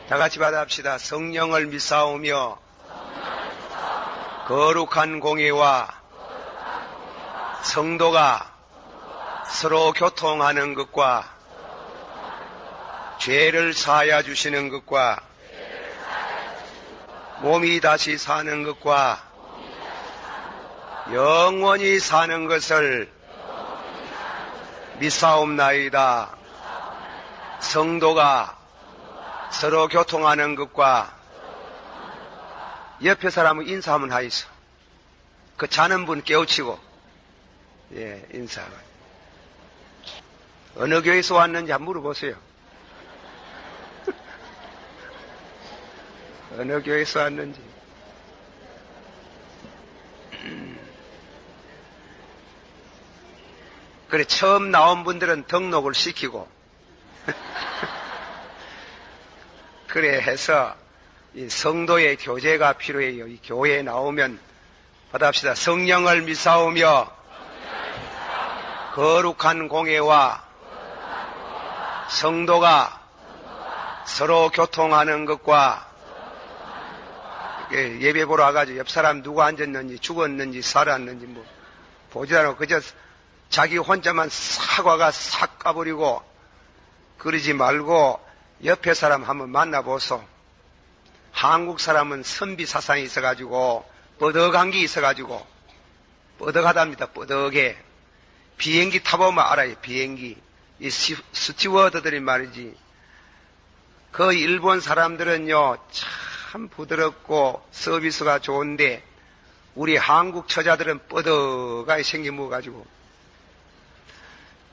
다 같이 받아합시다. 성령을 믿사오며 거룩한 공예와 성도가 서로 교통하는 것과 죄를 사하여 주시는 것과 몸이 다시 사는 것과 영원히 사는 것을 믿사옵나이다. 성도가 서로 교통하는 것과 옆에 사람은 인사 한번 하이소. 그 자는 분 깨우치고, 예, 인사. 어느 교회에서 왔는지 한번 물어보세요. 어느 교회에서 왔는지. 그래, 처음 나온 분들은 등록을 시키고, 그래 해서 이 성도의 교제가 필요해요. 이 교회에 나오면 받아합시다. 성령을 믿사오며 거룩한 공예와 성도가 서로 교통하는 것과 예배 보러 와가지고 옆 사람 누구 앉았는지 죽었는지 살았는지 뭐 보지도 않고 그저 자기 혼자만 사과가 싹 까버리고 그러지 말고 옆에 사람 한번 만나보소. 한국 사람은 선비 사상이 있어가지고 뻐덕한 게 있어가지고 뻐덕하답니다. 뻐덕해. 비행기 타보면 알아요. 비행기. 이 스튜어드들이 말이지. 그 일본 사람들은요 참 부드럽고 서비스가 좋은데 우리 한국 처자들은 뻐덕하게 생겨먹어가지고.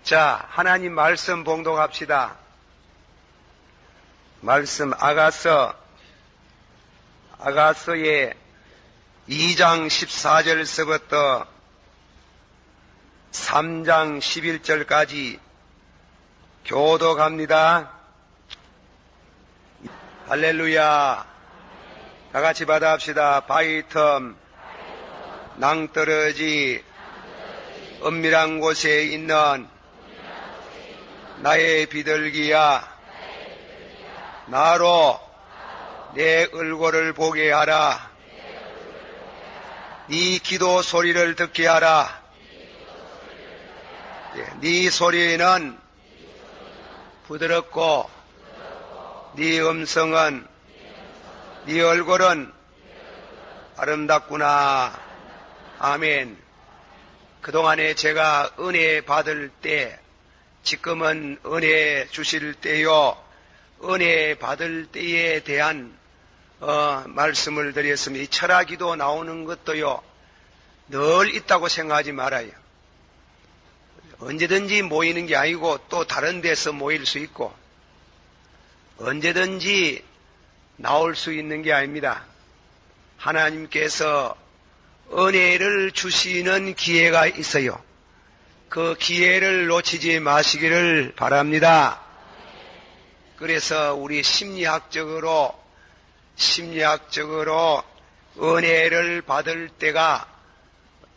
자, 하나님 말씀 봉독합시다. 말씀 아가서의 2장 14절서부터 3장 11절까지 교독합니다. 할렐루야. 다 같이 받아합시다. 바위틈 낭떠러지 은밀한 곳에 있는 나의 비둘기야, 나로 내 얼굴을 보게 하라. 네 기도 소리를 듣게 하라. 네 소리는 부드럽고 네 음성은, 네 얼굴은 아름답구나. 아멘. 그동안에 제가 은혜 받을 때, 지금은 은혜 주실 때요, 은혜 받을 때에 대한 말씀을 드렸으면, 이 철학기도 나오는 것도요 늘 있다고 생각하지 말아요. 언제든지 모이는 게 아니고 또 다른 데서 모일 수 있고 언제든지 나올 수 있는 게 아닙니다. 하나님께서 은혜를 주시는 기회가 있어요. 그 기회를 놓치지 마시기를 바랍니다. 그래서 우리 심리학적으로 은혜를 받을 때가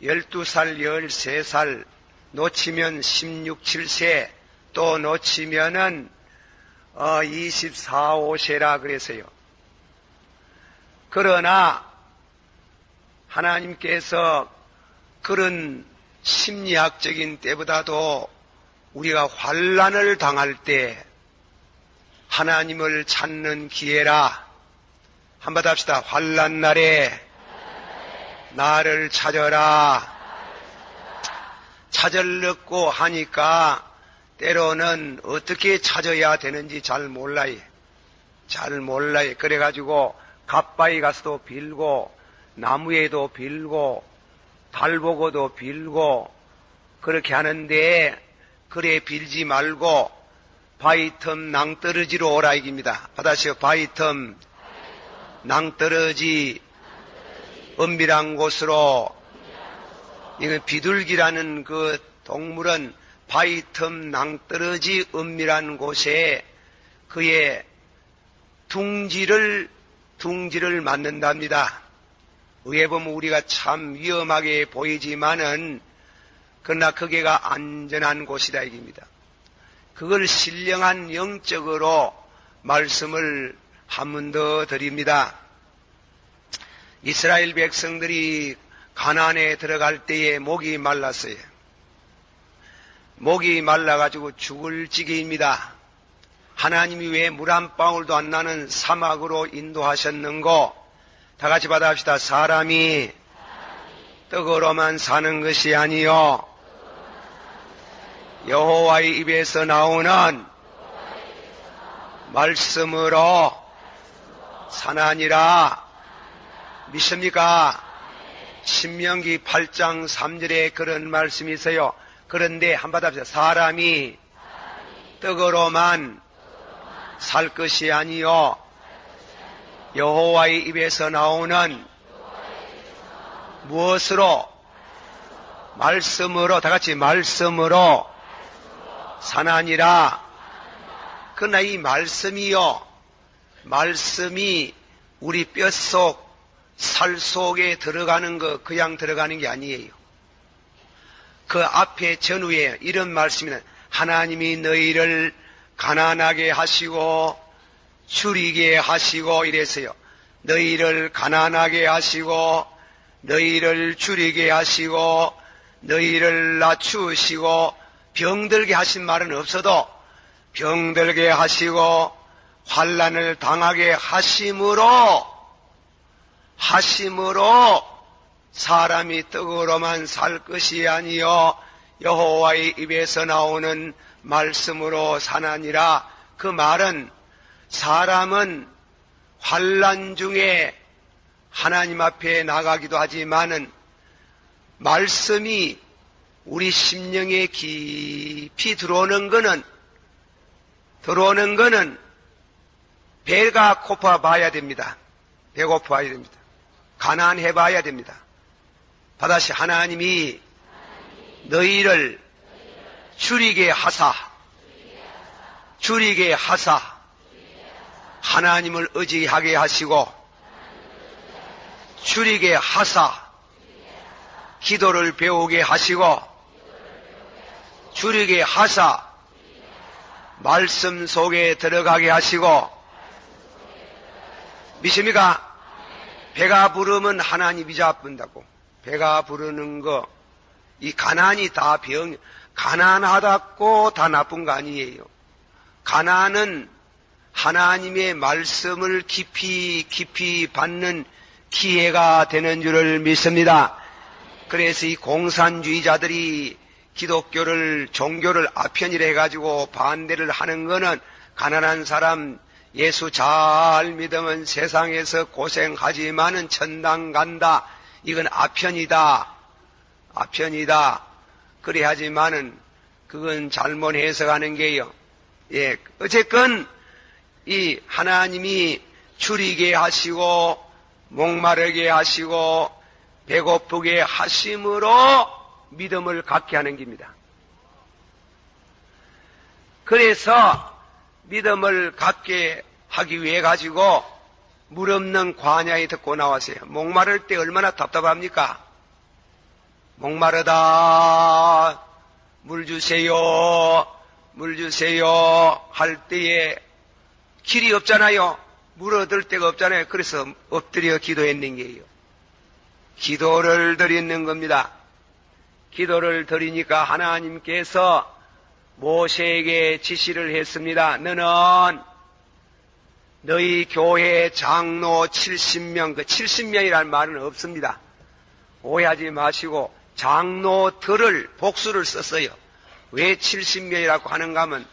12살, 13살, 놓치면 16, 7세, 또 놓치면은 24, 5세라 그래서요. 그러나 하나님께서 그런 심리학적인 때보다도 우리가 환난을 당할 때 하나님을 찾는 기회라. 한번 합시다. 환난 날에 나를 찾아라. 찾으려고 하니까 때로는 어떻게 찾아야 되는지 잘 몰라요. 그래가지고 갓바위 가서도 빌고 나무에도 빌고 달 보고도 빌고 그렇게 하는데, 그래 빌지 말고 바위틈 낭떠러지로 오라 이깁니다. 받아시오. 바위틈 낭떠러지 은밀한 곳으로. 이건 비둘기라는 그 동물은 바위틈 낭떠러지 은밀한 곳에 그의 둥지를 맞는답니다. 위에 보면 우리가 참 위험하게 보이지만은 그러나 거기가 안전한 곳이다 이깁니다. 그걸 신령한 영적으로 말씀을 한 번 더 드립니다. 이스라엘 백성들이 가나안에 들어갈 때에 목이 말랐어요. 목이 말라가지고 죽을 지경입니다. 하나님이 왜 물 한 방울도 안 나는 사막으로 인도하셨는고? 다 같이 받아합시다. 사람이 떡으로만 사는 것이 아니요 여호와의 입에서 나오는 말씀으로 사나니라. 믿습니까? 신명기 8장 3절에 그런 말씀이 있어요. 그런데 한번 받아봅시다. 사람이 떡으로만 살 것이 아니요 여호와의 입에서 나오는 무엇으로? 말씀으로. 다 같이 말씀으로 사나니라. 그러나 이 말씀이요, 말씀이 우리 뼛속 살 속에 들어가는 거 그냥 들어가는 게 아니에요. 그 앞에 전후에 이런 말씀이는 하나님이 너희를 가난하게 하시고 줄이게 하시고 이래서요. 너희를 가난하게 하시고 너희를 줄이게 하시고 너희를 낮추시고 병들게 하신 말은 없어도 병들게 하시고 환난을 당하게 하심으로 사람이 떡으로만 살 것이 아니요 여호와의 입에서 나오는 말씀으로 사나니라. 그 말은 사람은 환난 중에 하나님 앞에 나가기도 하지만은 말씀이 우리 심령에 깊이 들어오는 거는 배가 고파 봐야 됩니다. 배고파야 됩니다. 가난해 봐야 됩니다. 다시 하나님이 너희를 줄이게 하사 하나님을 의지하게 하시고 줄이게 하사 기도를 배우게 하시고 줄이게 하사 말씀 속에 들어가게 하시고. 믿습니까? 배가 부르면 하나님이 잡는다고. 배가 부르는 거, 이 가난이 다 가난하다고 다 나쁜 거 아니에요. 가난은 하나님의 말씀을 깊이 받는 기회가 되는 줄을 믿습니다. 그래서 이 공산주의자들이 기독교를, 종교를 아편이라 해가지고 반대를 하는 거는 가난한 사람 예수 잘 믿으면 세상에서 고생하지만은 천당 간다. 이건 아편이다. 그래 하지만은 그건 잘못 해석하는 게요. 예, 어쨌건 이 하나님이 줄이게 하시고 목마르게 하시고 배고프게 하심으로 믿음을 갖게 하는 겁니다. 그래서 믿음을 갖게 하기 위해 가지고 물 없는 광야에 듣고 나왔어요. 목마를 때 얼마나 답답합니까? 목마르다, 물 주세요 할 때에 길이 없잖아요. 물 얻을 데가 없잖아요. 그래서 엎드려 기도했는 게요. 기도를 드리는 겁니다. 기도를 드리니까 하나님께서 모세에게 지시를 했습니다. 너는 너희 교회 장로 70명, 그 70명이라는 말은 없습니다. 오해하지 마시고 장로들을 복수를 썼어요. 왜 70명이라고 하는가 하면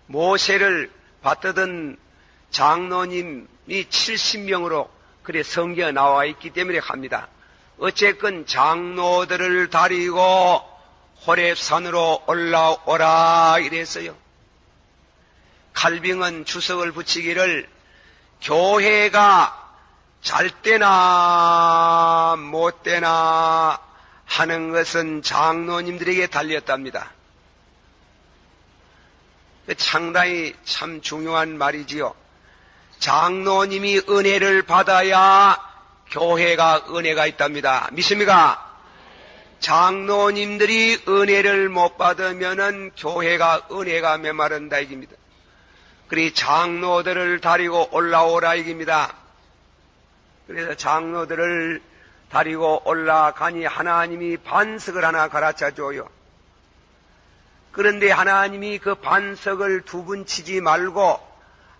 모세를 받드던 장로님이 70명으로 그래 성경에 나와 있기 때문에 합니다. 어쨌건 장로들을 다리고 호렙산으로 올라오라 이랬어요. 칼빙은 주석을 붙이기를 교회가 잘 때나 못 때나 하는 것은 장로님들에게 달렸답니다. 상당히 참 중요한 말이지요. 장로님이 은혜를 받아야 교회가 은혜가 있답니다. 믿습니까? 장로님들이 은혜를 못 받으면은 교회가 은혜가 메마른다 이깁니다. 그리 장로들을 다리고 올라오라 이깁니다. 그래서 장로들을 다리고 올라가니 하나님이 반석을 하나 가르쳐 줘요. 그런데 하나님이 그 반석을 두 분 치지 말고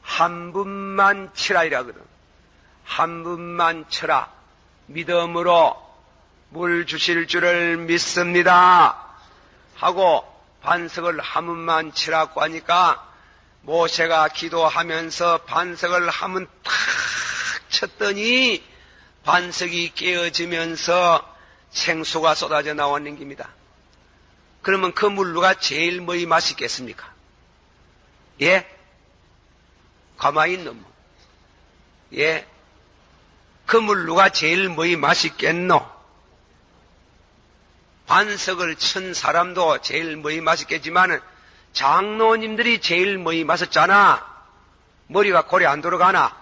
한 분만 치라 이라거든. 한 분만 쳐라. 믿음으로 물 주실 줄을 믿습니다. 하고 반석을 한 분만 치라고 하니까 모세가 기도하면서 반석을 한 번 탁 쳤더니 반석이 깨어지면서 생수가 쏟아져 나오는 겁니다. 그러면 그 물 누가 제일 뭐이 마시겠습니까? 예? 가만히 있는 분. 예? 그 물 누가 제일 뭐이 맛있겠노? 반석을 친 사람도 제일 뭐이 맛있겠지만은 장로님들이 제일 뭐이 맛있잖아. 머리가 고래 안 돌아가나?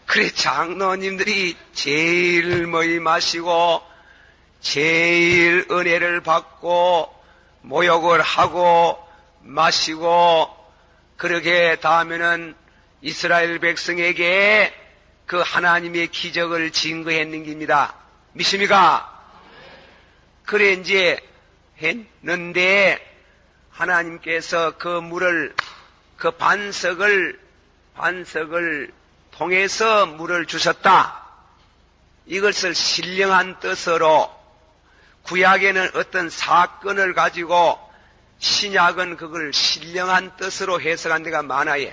그래 장로님들이 제일 뭐이 마시고 제일 은혜를 받고 모욕을 하고 마시고 그렇게 다음에는 이스라엘 백성에게 그 하나님의 기적을 증거했는 겁니다. 믿습니까? 그래 이제 했는데 하나님께서 그 물을 그 반석을 통해서 물을 주셨다. 이것을 신령한 뜻으로 구약에는 어떤 사건을 가지고 신약은 그걸 신령한 뜻으로 해석한 데가 많아요.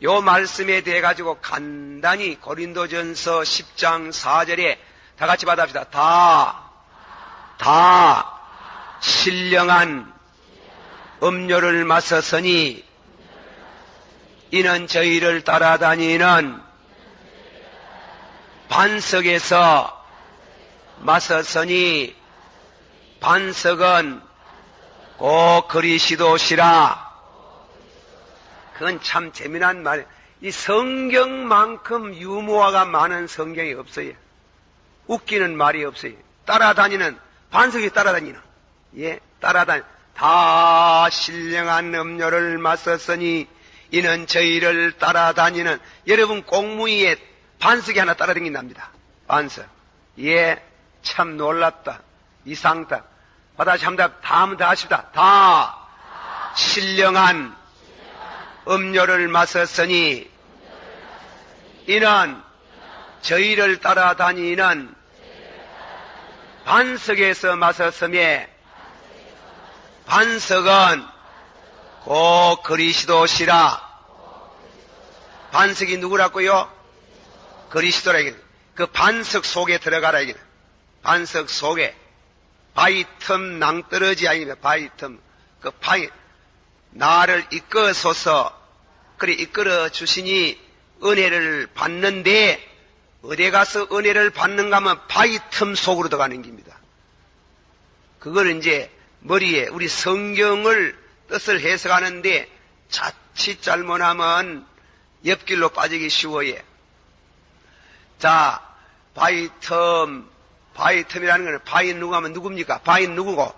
요 말씀에 대해 가지고 간단히 고린도전서 10장 4절에 다 같이 받아봅시다. 다 신령한 음료를 마셨으니 이는 저희를 따라다니는 반석에서 마셨으니 반석은 곧 그리스도시라. 그건 참 재미난 말이에요. 이 성경만큼 유머가 많은 성경이 없어요. 웃기는 말이 없어요. 따라다니는, 반석이 따라다니는. 예, 다 신령한 음료를 마셨으니 이는 저희를 따라다니는. 여러분 공무위에 반석이 하나 따라다닌답니다. 반석. 예, 참 놀랍다. 이상다. 다시 한번 다음은 다 하십니다. 다 신령한 음료를 마셨으니 이는 저희를 따라다니는 반석에서 마셨으며 반석은 곧 그리스도시라. 반석이 누구라고요? 그리스도라. 그 반석 속에 들어가라. 반석 속에 바위 틈 낭떠러지 아닙니다. 바위 틈. 그 바위 나를 이끌어서서 그래 이끌어 주시니 은혜를 받는데 어디 가서 은혜를 받는가 하면 바위 틈 속으로 들어가는 겁니다. 그걸 이제 머리에 우리 성경을 뜻을 해석하는데 자칫 잘못하면 옆길로 빠지기 쉬워요. 자, 바위 틈이라는 것은 바위 누구 하면 누굽니까? 바위 누구고?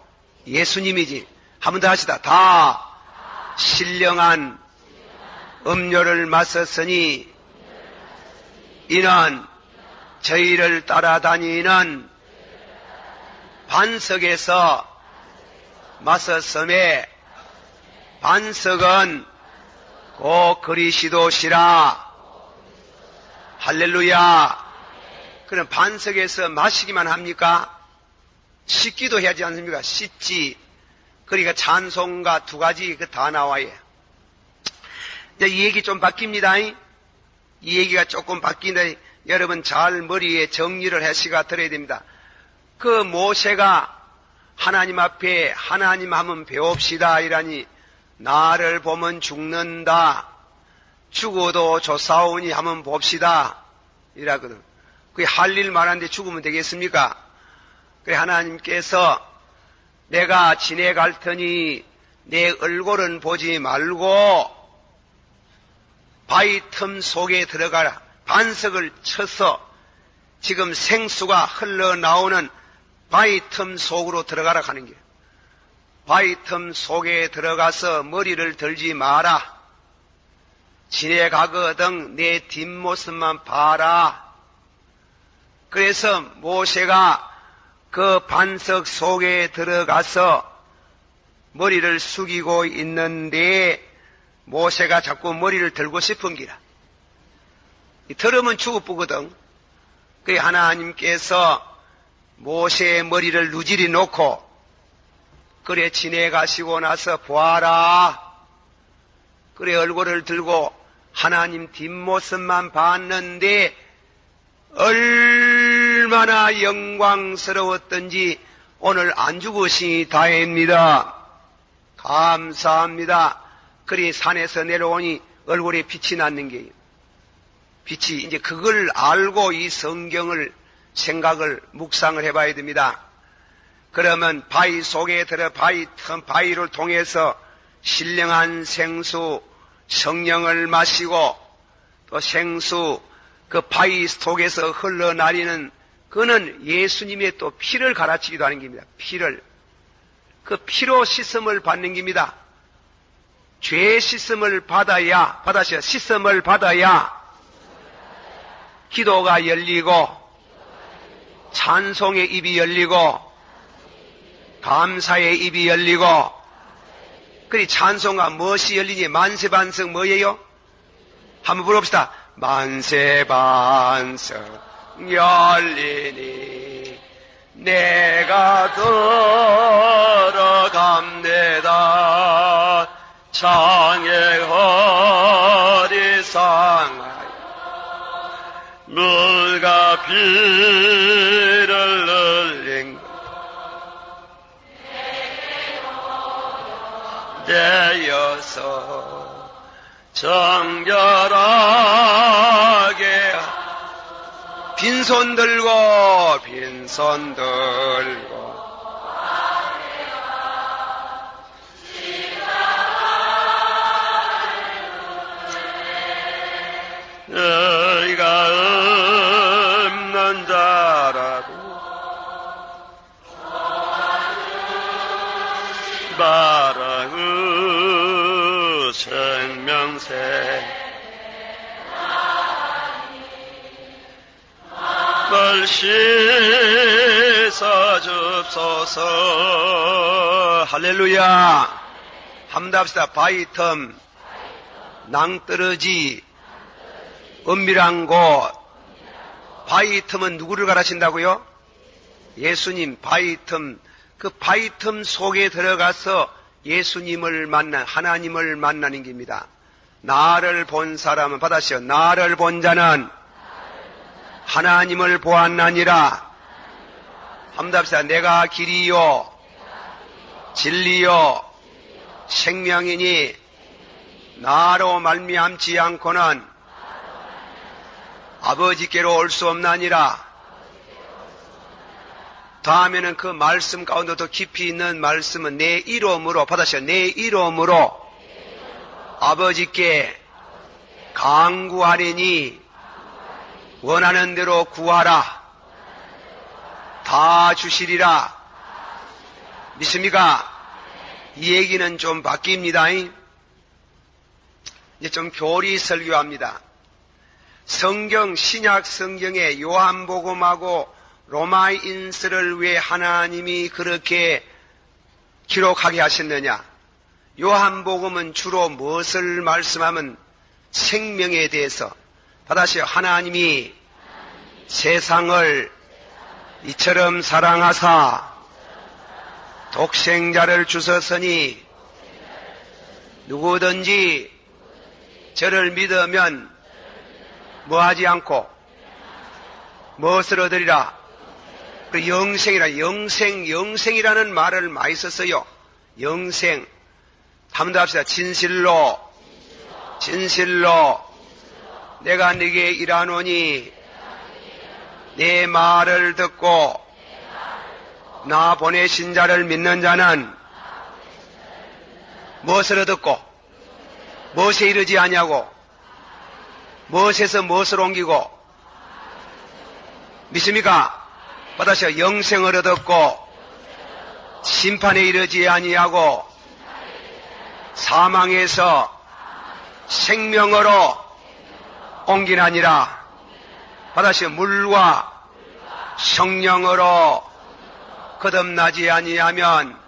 예수님이지. 한 번 더 하시다. 다 신령한 음료를 마셨으니 이는 저희를 따라다니는 반석에서 마셨음에 반석은 곧 그리스도시라. 할렐루야. 그럼 반석에서 마시기만 합니까? 씻기도 해야지 않습니까? 씻지. 그러니까 찬송가 두 가지 그 다 나와요. 이제 이 얘기 좀 바뀝니다. 이 얘기가 조금 바뀌는데 여러분 잘 머리에 정리를 해시가 들어야 됩니다. 그 모세가 하나님 앞에 하나님 하면 배웁시다 이라니 나를 보면 죽는다. 죽어도 조사오니 하면 봅시다 이라거든. 그게 할 일 말하는데 죽으면 되겠습니까? 그래 하나님께서 내가 지내갈 테니 내 얼굴은 보지 말고 바위 틈 속에 들어가라. 반석을 쳐서 지금 생수가 흘러나오는 바위 틈 속으로 들어가라 하는 거예요. 바위 틈 속에 들어가서 머리를 들지 마라. 지내가거든 내 뒷모습만 봐라. 그래서 모세가 그 반석 속에 들어가서 머리를 숙이고 있는데 모세가 자꾸 머리를 들고 싶은 기라. 들으면 죽어보거든. 그 하나님께서 모세의 머리를 누질이 놓고 그래 지내가시고 나서 보아라. 그래 얼굴을 들고 하나님 뒷모습만 봤는데 얼마나 영광스러웠던지 오늘 안 죽으시니 다행입니다. 감사합니다. 그리 산에서 내려오니 얼굴에 빛이 났는 게요. 빛이 이제 그걸 알고 이 성경을 생각을 묵상을 해봐야 됩니다. 그러면 바위 속에 들어 바위를 통해서 신령한 생수 성령을 마시고 또 생수 그 바위 속에서 흘러나리는 그는 예수님의 또 피를 갈아치기도 하는 겁니다. 그 피로 씻음을 받는 겁니다. 죄 씻음을 받아서 씻음을 받아야 기도가 열리고 찬송의 입이 열리고 감사의 입이 열리고 그리 찬송가 무엇이 열리니 만세반석 뭐예요? 한번 부릅시다. 만세반석 열리니 내가 들어갑니다. 창의 허리 상하여 물과 피를 흘린 되어서 정결하게 빈손 들고 너희가 없는 자라도 바라그 생명새 걸 씻어 줍소서. 할렐루야. 한번 합시다. 바위 틈 낭떠러지 은밀한 곳. 바위 틈은 누구를 가르친다고요? 예수님. 바위 틈, 그 바위 틈 속에 들어가서 예수님을 하나님을 만나는 겁니다. 나를 본 사람은 받아시오. 나를 본 자는 하나님을 보았나니라. 한번 합시다. 내가 길이요 진리요 생명이니 나로 말미암지 않고는 아버지께로 올 수 없나니라. 다음에는 그 말씀 가운데 더 깊이 있는 말씀은 내 이름으로 받아시오. 내 이름으로 아버지께 간구하리니 원하는 대로 구하라. 다 주시리라. 믿습니까? 이 얘기는 좀 바뀝니다. 이제 좀 교리 설교합니다. 성경, 신약 성경에 요한복음하고 로마인서를 왜 하나님이 그렇게 기록하게 하셨느냐? 요한복음은 주로 무엇을 말씀하면 생명에 대해서 받아시오. 하나님이 세상을 이처럼 사랑하사 독생자를 주셨으니 누구든지 저를 믿으면 뭐하지 않고 무엇을 얻으리라? 그 영생이라는 말을 많이 썼어요. 영생. 한번 더 합시다. 진실로 내가 네게 일하노니 내 말을 듣고 나 보내신 자를 믿는 자는 무엇을 얻었고 무엇에 이르지 아니하고 무엇에서 무엇을 옮기고 믿습니까? 받아서 영생을 얻었고 심판에 이르지 아니하고 사망에서 생명으로 옮기나니라. 받아시오. 물과 성령으로 거듭나지 아니하면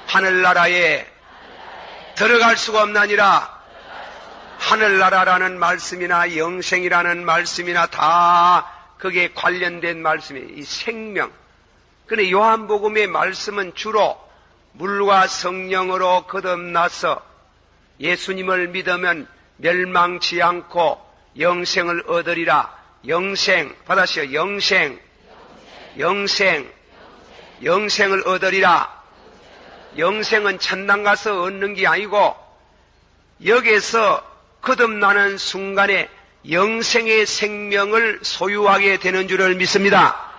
하늘나라에 들어갈 수가 없나니라. 하늘나라라는 말씀이나 영생이라는 말씀이나 다 거기에 관련된 말씀이에요. 이 생명. 그런데 요한복음의 말씀은 주로 물과 성령으로 거듭나서 예수님을 믿으면 멸망치 않고 영생을 얻으리라. 영생, 받아시오. 영생을 얻으리라. 영생은 천당 가서 얻는 게 아니고 여기서 거듭나는 순간에 영생의 생명을 소유하게 되는 줄을 믿습니다.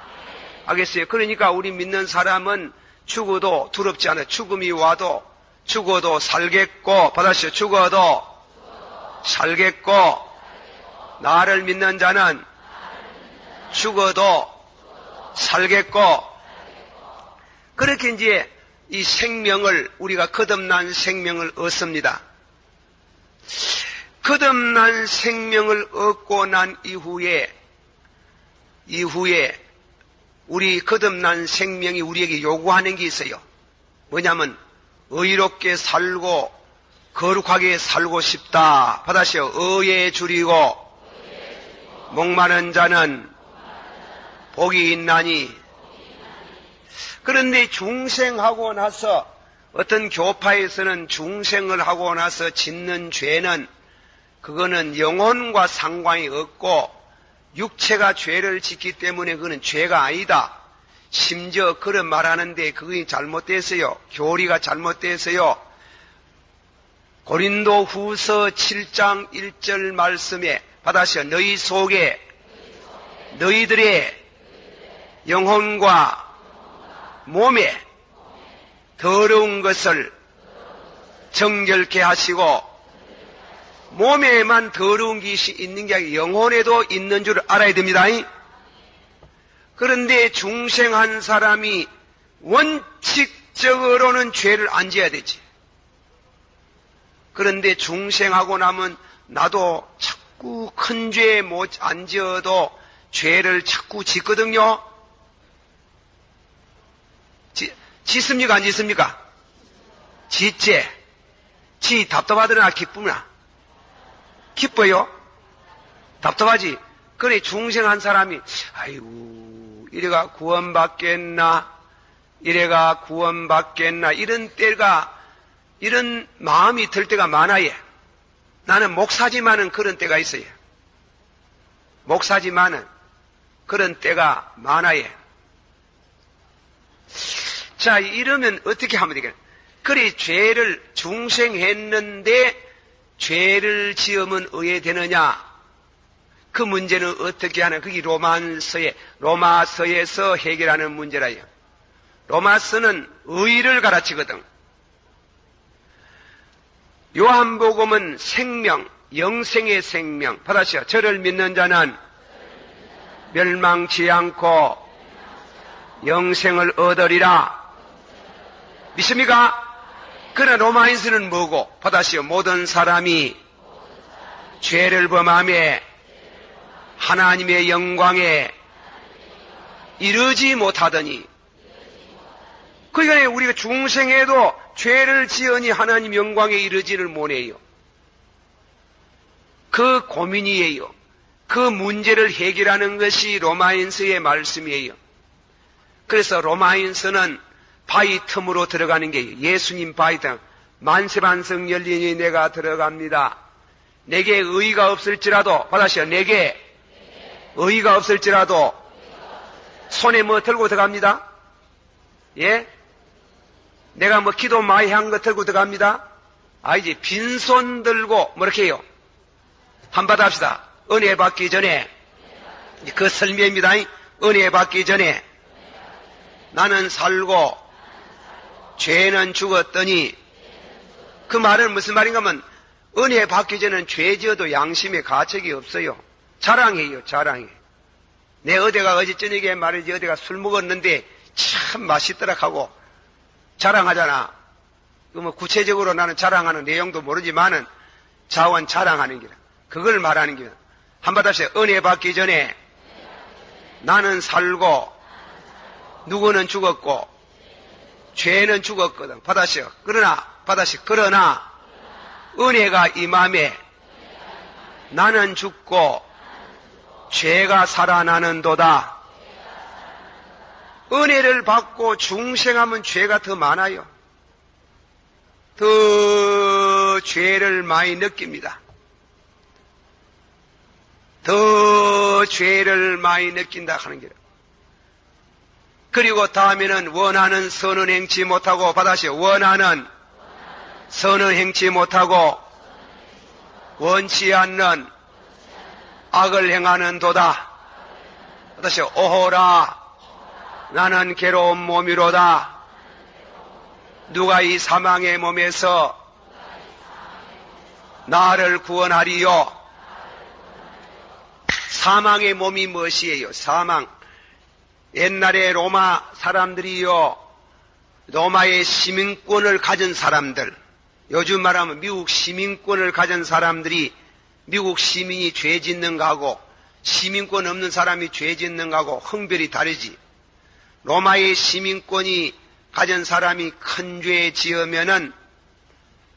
알겠어요? 그러니까 우리 믿는 사람은 죽어도 두렵지 않아요. 죽음이 와도 죽어도 살겠고, 받아시오. 죽어도 살겠고, 나를 믿는 자는 죽어도 살겠고, 그렇게 이제 이 생명을, 우리가 거듭난 생명을 얻습니다. 거듭난 생명을 얻고 난 이후에 우리 거듭난 생명이 우리에게 요구하는 게 있어요. 뭐냐면 의롭게 살고 거룩하게 살고 싶다. 받아시오. 의에 줄이고 목마른 자는 복이 있나니. 그런데 중생하고 나서 어떤 교파에서는 중생을 하고 나서 짓는 죄는 그거는 영혼과 상관이 없고 육체가 죄를 짓기 때문에 그거는 죄가 아니다. 심지어 그런 말하는데 그게 잘못됐어요. 교리가 잘못됐어요. 고린도 후서 7장 1절 말씀에 받아서 너희 속에 너희들의 영혼과 몸에 더러운 것을 정결케 하시고, 몸에만 더러운 것이 있는 게 아니라 영혼에도 있는 줄 알아야 됩니다. 그런데 중생한 사람이 원칙적으로는 죄를 안 지어야 되지. 그런데 중생하고 나면 나도 자꾸 큰 죄 안 지어도 죄를 자꾸 짓거든요. 짓습니까? 안 짓습니까? 짓지. 답답하더나 기쁘나? 기뻐요? 답답하지? 그래, 중생한 사람이, 아이고, 이래가 구원받겠나? 이런 때가, 이런 마음이 들 때가 많아요. 나는 목사지만은 그런 때가 있어요. 목사지만은 그런 때가 많아요. 자, 이러면 어떻게 하면 되겠나? 그래, 죄를 중생했는데 죄를 지으면 의에 되느냐? 그 문제는 어떻게 하나? 그게 로마서에서 해결하는 문제라요. 로마서는 의를 가르치거든. 요한복음은 생명, 영생의 생명. 받아시오. 저를 믿는 자는 멸망치 않고 영생을 얻으리라. 믿습니까? 그러나 로마인서는 뭐고? 받아시오. 모든 사람이 죄를 범하며 하나님의 영광에 이르지 못하더니. 그러니까 우리가 중생에도 죄를 지으니 하나님 영광에 이르지를 못해요. 그 고민이에요. 그 문제를 해결하는 것이 로마인서의 말씀이에요. 그래서 로마인서는 바위 틈으로 들어가는 게 예수님 바위 틈. 만세반석 열리니 내가 들어갑니다. 내게 의의가 없을지라도, 받아시오. 내게 의의가 없을지라도 손에 뭐 들고 들어갑니다. 예? 내가 뭐 기도 많이 한 거 들고 들어갑니다. 이제 빈손 들고 뭐 이렇게 해요. 한번 합시다. 은혜 받기 전에, 그 설명입니다. 은혜 받기 전에 나는 살고 죄는 죽었더니. 그 말은 무슨 말인가 하면 은혜 받기 전에는 죄 지어도 양심의 가책이 없어요. 자랑해요. 자랑해. 내 어디가 어제 저녁에 말이지 어디가 술 먹었는데 참 맛있더라 하고 자랑하잖아. 뭐 구체적으로 나는 자랑하는 내용도 모르지만은 자원 자랑하는 기라. 그걸 말하는 기라. 한번 다시 은혜 받기 전에 나는 살고 누구는 죽었고 죄는 죽었거든. 받아시오. 그러나 은혜가 임함에 나는 죽고 죄가 살아나는도다. 은혜를 받고 중생하면 죄가 더 많아요. 더 죄를 많이 느낍니다. 더 죄를 많이 느낀다 하는 게라. 그리고 다음에는 원하는 선은 행치 못하고 받아시오. 원하는 선은 행치 못하고 원치 않는 악을 행하는 도다. 받아시오. 오호라 나는 괴로운 몸이로다. 누가 이 사망의 몸에서 나를 구원하리요. 사망의 몸이 무엇이에요? 사망. 옛날에 로마 사람들이요, 로마의 시민권을 가진 사람들, 요즘 말하면 미국 시민권을 가진 사람들이 미국 시민이 죄 짓는 거하고 시민권 없는 사람이 죄 짓는 거하고 흥별이 다르지. 로마의 시민권이 가진 사람이 큰 죄 지으면은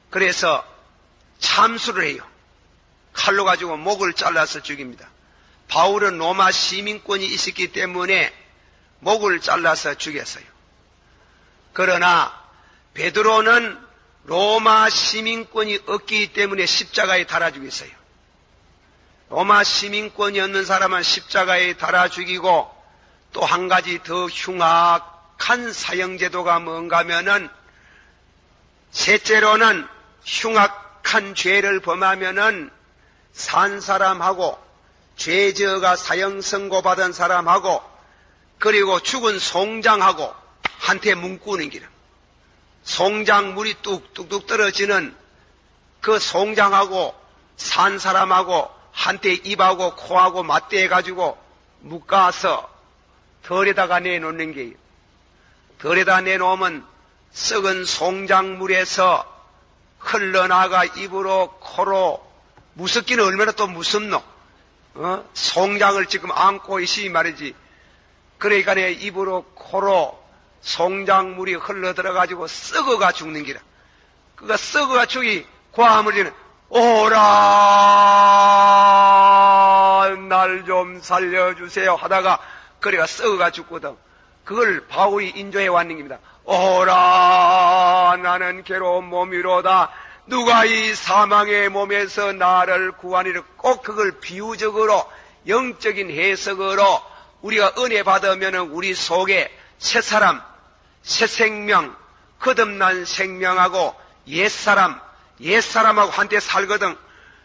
그래서 참수를 해요. 칼로 가지고 목을 잘라서 죽입니다. 바울은 로마 시민권이 있었기 때문에 목을 잘라서 죽였어요. 그러나 베드로는 로마 시민권이 없기 때문에 십자가에 달아 죽였어요. 로마 시민권이 없는 사람은 십자가에 달아 죽이고 또 한 가지 더 흉악한 사형제도가 뭔가 하면은 셋째로는 흉악한 죄를 범하면은 산 사람하고 죄 지어가 사형 선고받은 사람하고 그리고 죽은 송장하고 한테 문구는 기름. 송장 물이 뚝뚝뚝 떨어지는 그 송장하고 산 사람하고 한테 입하고 코하고 맞대가지고 묶어서 덜에다가 내놓는 게요. 덜에다 내놓으면 썩은 송장물에서 흘러나가 입으로 코로 무섭기는 얼마나 또 무섭노? 송장을 지금 안고 있으니 말이지. 그러니까 내 입으로 코로 송장물이 흘러 들어가지고 썩어가 죽는 기라. 그가 썩어가 죽이 과물이는 오라 날 좀 살려주세요 하다가 그래가 썩어가 죽거든. 그걸 바울이 인조해 왔는 겁니다. 오라 나는 괴로운 몸이로다. 누가 이 사망의 몸에서 나를 구하니를. 꼭 그걸 비유적으로 영적인 해석으로 우리가 은혜 받으면 우리 속에 새 사람, 새 생명, 거듭난 생명하고 옛사람하고 한때 살거든.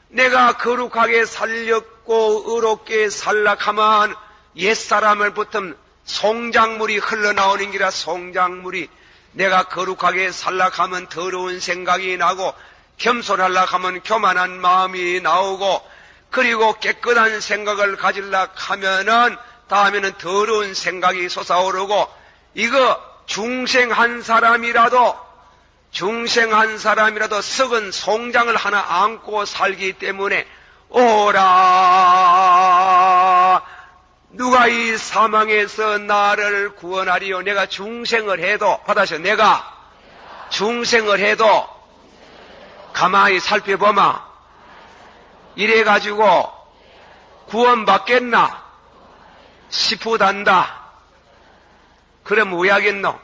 내가 거룩하게 살렸고 의롭게 살락하면 옛사람을 붙은 송장물이 흘러나오는 기라. 송장물이 내가 거룩하게 살락하면 더러운 생각이 나고 겸손하려고 하면 교만한 마음이 나오고 그리고 깨끗한 생각을 가지려고 하면은 다음에는 더러운 생각이 솟아오르고 이거 중생 한 사람이라도 썩은 송장을 하나 안고 살기 때문에 오라 누가 이 사망에서 나를 구원하리요. 내가 중생을 해도 받아서 내가 중생을 해도 가만히 살펴보마. 이래가지고 구원받겠나 싶으단다. 그럼 왜 하겠노?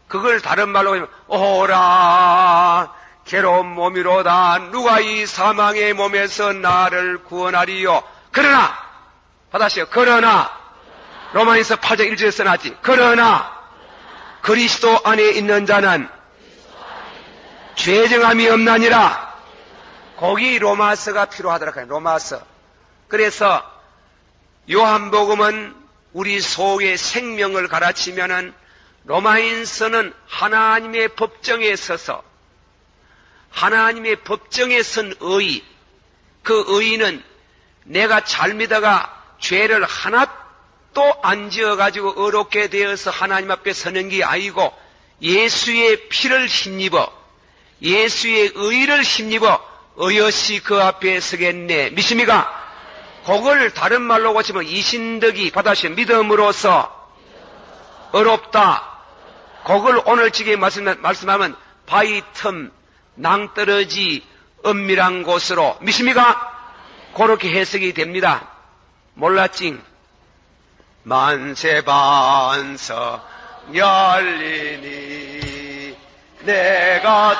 그걸 다른 말로 하면 오라 괴로운 몸이로다. 누가 이 사망의 몸에서 나를 구원하리요. 그러나 받았어요. 그러나 로마에서 8장 1절에 써놨지. 그러나 그리스도 안에 있는 자는 죄정함이 없나니라. 거기 로마서가 필요하더라. 로마서. 그래서 요한복음은 우리 속의 생명을 가르치면은 로마인서는 하나님의 법정에 서서 하나님의 법정에 선 의의, 그 의의는 내가 잘 믿어가 죄를 하나도 안 지어가지고 어렵게 되어서 하나님 앞에 서는 게 아니고 예수의 피를 힘입어 예수의 의를 힘입어 의여시 그 앞에 서겠네. 믿습니까? 그걸 다른 말로 고치면 이신덕이 받아신 믿음으로써 어렵다. 그걸 오늘 지게 말씀하면 바위 틈 낭떠러지 은밀한 곳으로. 믿습니까? 그렇게 해석이 됩니다. 몰랐지? 만세반석 열리니 내가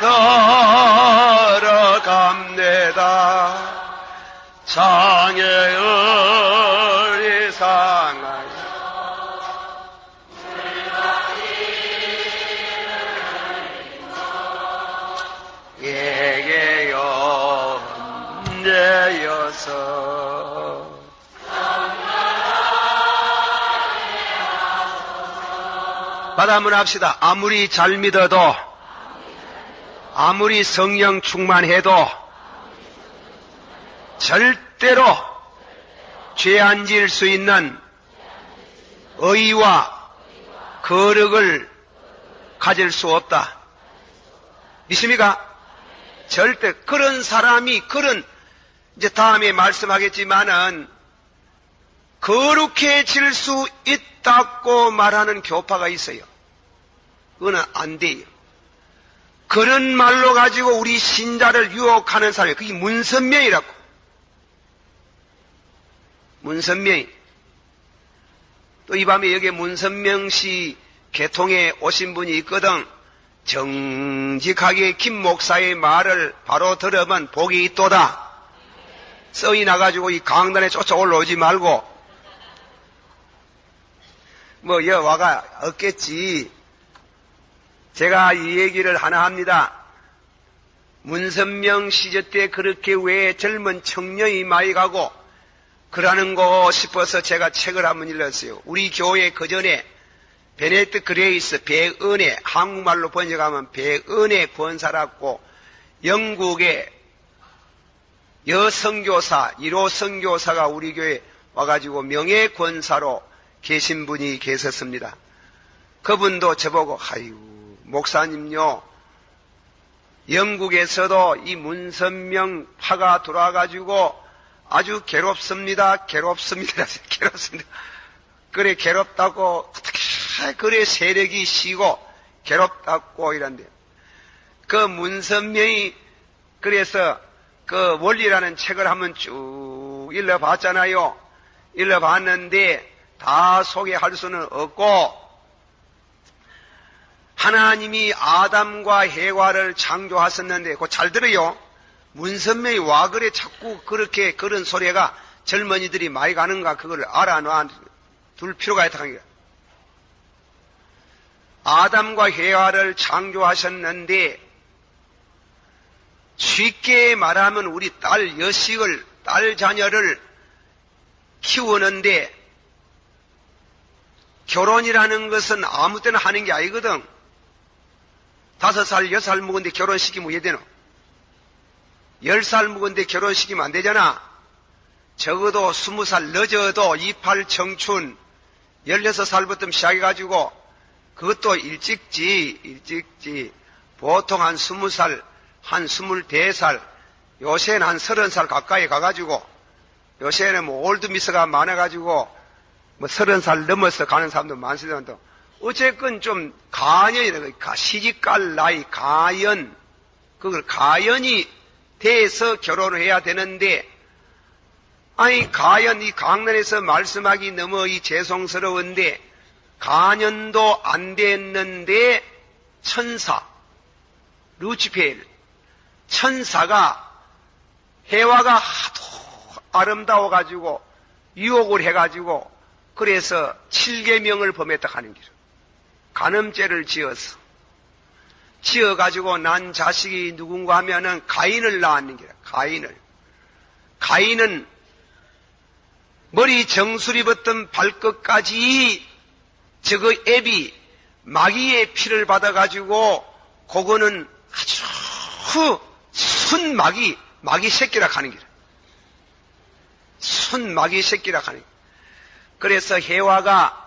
들어갑니다. 장애의 의상을 예게요 내여서 받아문 합시다. 아무리 잘 믿어도 아무리 성령 충만해도 절대로 죄 안 지을 수 있는 의와 거룩을 가질 수 없다. 믿습니까? 절대 그런 사람이 이제 다음에 말씀하겠지만은 거룩해질 수 있다고 말하는 교파가 있어요. 그거는 안 돼요. 그런 말로 가지고 우리 신자를 유혹하는 사람이 그게 문선명이라고. 문선명이. 또 이 밤에 여기에 문선명시 개통에 오신 분이 있거든. 정직하게 김 목사의 말을 바로 들으면 복이 있도다. 써이 나가지고 이 강단에 쫓아 올라오지 말고 뭐 여와가 없겠지. 제가 이 얘기를 하나 합니다. 문선명 시절 때 그렇게 왜 젊은 청년이 많이 가고 그러는 거 싶어서 제가 책을 한번 읽었어요. 우리 교회 그전에 베네딕트 그레이스 배은혜, 한국말로 번역하면 배은혜 권사라고 영국의 여선교사 1호 선교사가 우리 교회에 와가지고 명예권사로 계신 분이 계셨습니다. 그분도 저보고 아이고 목사님요, 영국에서도 이 문선명 파가 돌아가지고 아주 괴롭습니다. 괴롭습니다. 그래 괴롭다고 어떻게 그래 세력이 시고 괴롭다고 이런데 그 문선명이 그래서 그 원리라는 책을 한번 쭉 읽어봤잖아요. 읽어봤는데 다 소개할 수는 없고 하나님이 아담과 해와를 창조하셨는데 그거 잘 들어요. 문선명이 와 그래 자꾸 그렇게 그런 소리가 젊은이들이 많이 가는가 그걸 알아놔 둘 필요가 있다. 아담과 해와를 창조하셨는데 쉽게 말하면 우리 딸 여식을 딸 자녀를 키우는데 결혼이라는 것은 아무 때나 하는 게 아니거든. 5살, 6살 먹은데 결혼시키면 왜 되노? 10살 먹은데 결혼시키면 안 되잖아. 적어도 20살 늦어도 28 청춘 16살부터 시작해가지고 그것도 일찍지. 보통 한 20살, 한 24살, 요새는 한 30살 가까이 가가지고 요새는 뭐 올드미스가 많아가지고 뭐 30살 넘어서 가는 사람도 많습니다. 어쨌건 좀 가연이다. 시집갈 나이, 가연. 그걸 가연이 돼서 결혼을 해야 되는데, 아니, 가연, 이 강단에서 말씀하기 너무 이 죄송스러운데, 가연도 안 됐는데, 천사, 루치페일, 천사가 해와가 하도 아름다워가지고, 유혹을 해가지고, 그래서 7계명을 범했다 하는 길. 간음죄를 지어가지고 난 자식이 누군가 하면은 가인을 낳았는 기라. 가인은 머리 정수리부터 발끝까지 저거 앱이 마귀의 피를 받아가지고 그거는 아주 순마귀 새끼라 하는 기라. 순마귀 새끼라 하는 기라. 그래서 해와가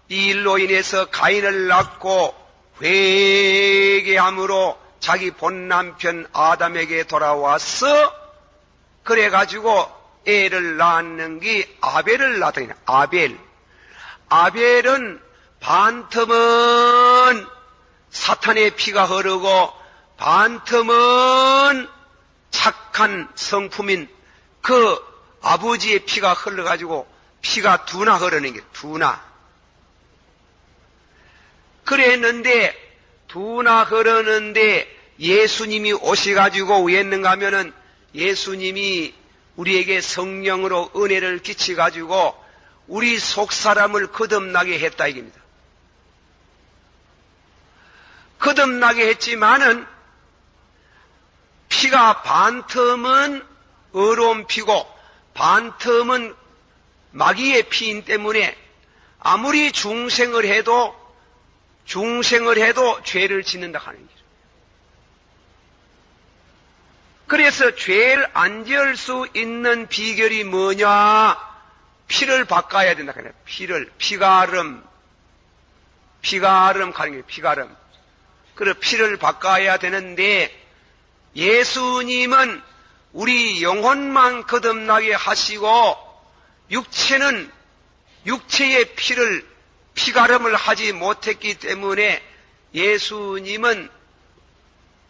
이 일로 인해서 가인을 낳고 회개함으로 자기 본 남편 아담에게 돌아와서 그래가지고 애를 낳는 게 아벨을 낳더니 아벨은 반틈은 사탄의 피가 흐르고 반틈은 착한 성품인 그 아버지의 피가 흘러가지고 피가 두나 흐르는 게 두나. 그랬는데 두나 흐르는데 예수님이 오셔가지고 왜 했는가 하면은 예수님이 우리에게 성령으로 은혜를 끼치가지고 우리 속사람을 거듭나게 했다 이겁니다. 거듭나게 했지만은 피가 반틈은 어려운 피고 반틈은 마귀의 피인 때문에 아무리 중생을 해도 죄를 짓는다 하는 거죠. 그래서 죄를 안 지을 수 있는 비결이 뭐냐? 피를 바꿔야 된다. 피가름 가는 거예요. 피가름. 그래 피를 바꿔야 되는데 예수님은 우리 영혼만 거듭나게 하시고 육체는 육체의 피가름을 하지 못했기 때문에 예수님은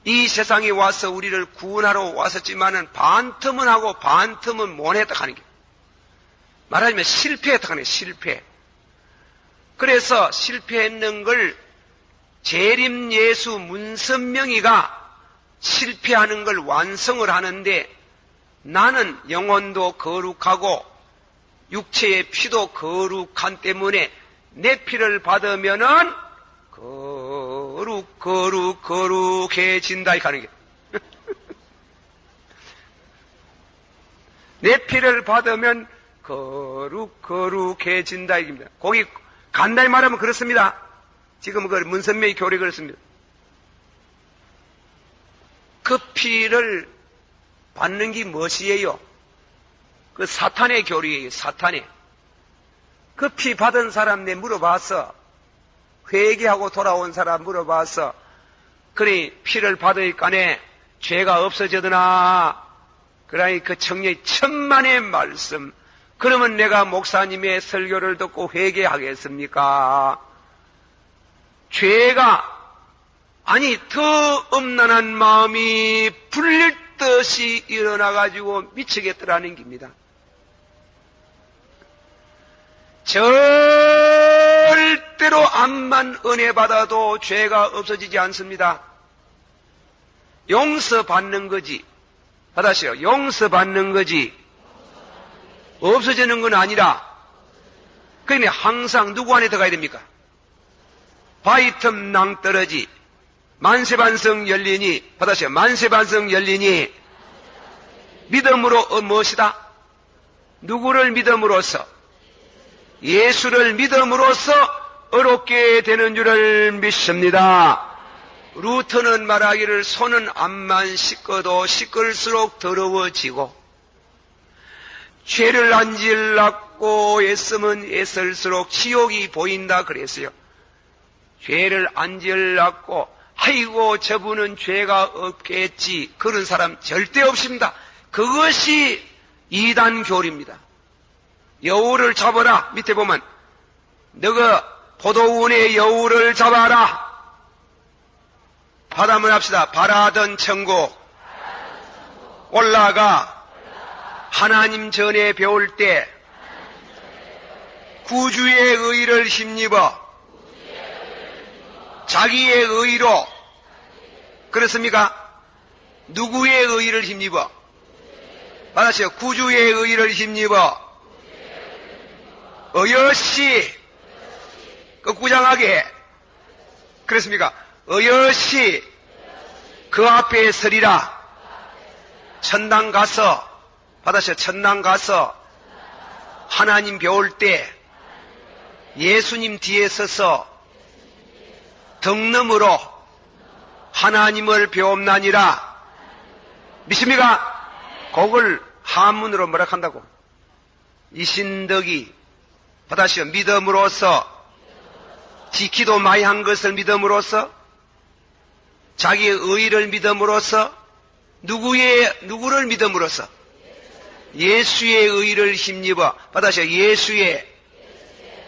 이 세상에 와서 우리를 구원하러 왔었지만은 반틈은 하고 반틈은 못 했다 하는 게 말하자면 실패했다 하는 게 실패. 그래서 실패했는 걸 재림 예수 문선명이가 실패하는 걸 완성을 하는데 나는 영혼도 거룩하고 육체의 피도 거룩한 때문에 내 피를 받으면은 거룩해진다 이 하는 게 내 피를 받으면 거룩해진다 이겁니다. 거기 간단히 말하면 그렇습니다. 지금 그 문선명이 교리 그렇습니다. 그 피를 받는 게 무엇이에요? 그 사탄의 교리예요. 사탄의. 그 피 받은 사람 내 물어봤어. 회개하고 돌아온 사람 물어봤어. 그래 피를 받으니까네 죄가 없어지더나. 그러니 그 청년이 천만의 말씀. 그러면 내가 목사님의 설교를 듣고 회개하겠습니까? 죄가 더 엄난한 마음이 불릴 듯이 일어나가지고 미치겠더라는 겁니다. 절대로 암만 은혜 받아도 죄가 없어지지 않습니다. 용서받는 거지. 받아시오. 용서받는 거지. 없어지는 건 아니라. 그러니 항상 누구 안에 들어가야 됩니까? 바위틈 낭떠러지. 만세반성 열리니. 받아시오. 만세반성 열리니. 믿음으로 무엇이다? 누구를 믿음으로써? 예수를 믿음으로써 어렵게 되는 줄을 믿습니다. 루터는 말하기를 손은 암만 씻어도 씻을수록 더러워지고 죄를 안 지으려고 애쓰면 애쓸수록 지옥이 보인다 그랬어요. 죄를 안 지으려고 아이고 저분은 죄가 없겠지 그런 사람 절대 없습니다. 그것이 이단 교리입니다. 여우를 잡아라. 밑에 보면 너가 포도운의 여우를 잡아라. 바람을 합시다. 바라던 천국 올라가 하나님 전에 배울 때 구주의 의를 힘입어 자기의 의로 그렇습니까? 누구의 의를 힘입어? 받았어요. 구주의 의를 힘입어 어여시 끄꾸장하게 그렇습니까? 어여시 그 앞에 서리라. 천당 가서 받았어요. 천당 가서 하나님 배울 때 예수님 뒤에 서서 덕름으로 하나님을 배움나니라. 믿습니까? 그걸 한문으로 뭐라 한다고? 이신덕이 받았어요. 믿음으로써 지키도 많이 한 것을 믿음으로써 자기의 의를 믿음으로써 누구를 믿음으로써 예수의 의를 힘입어 받아서 예수의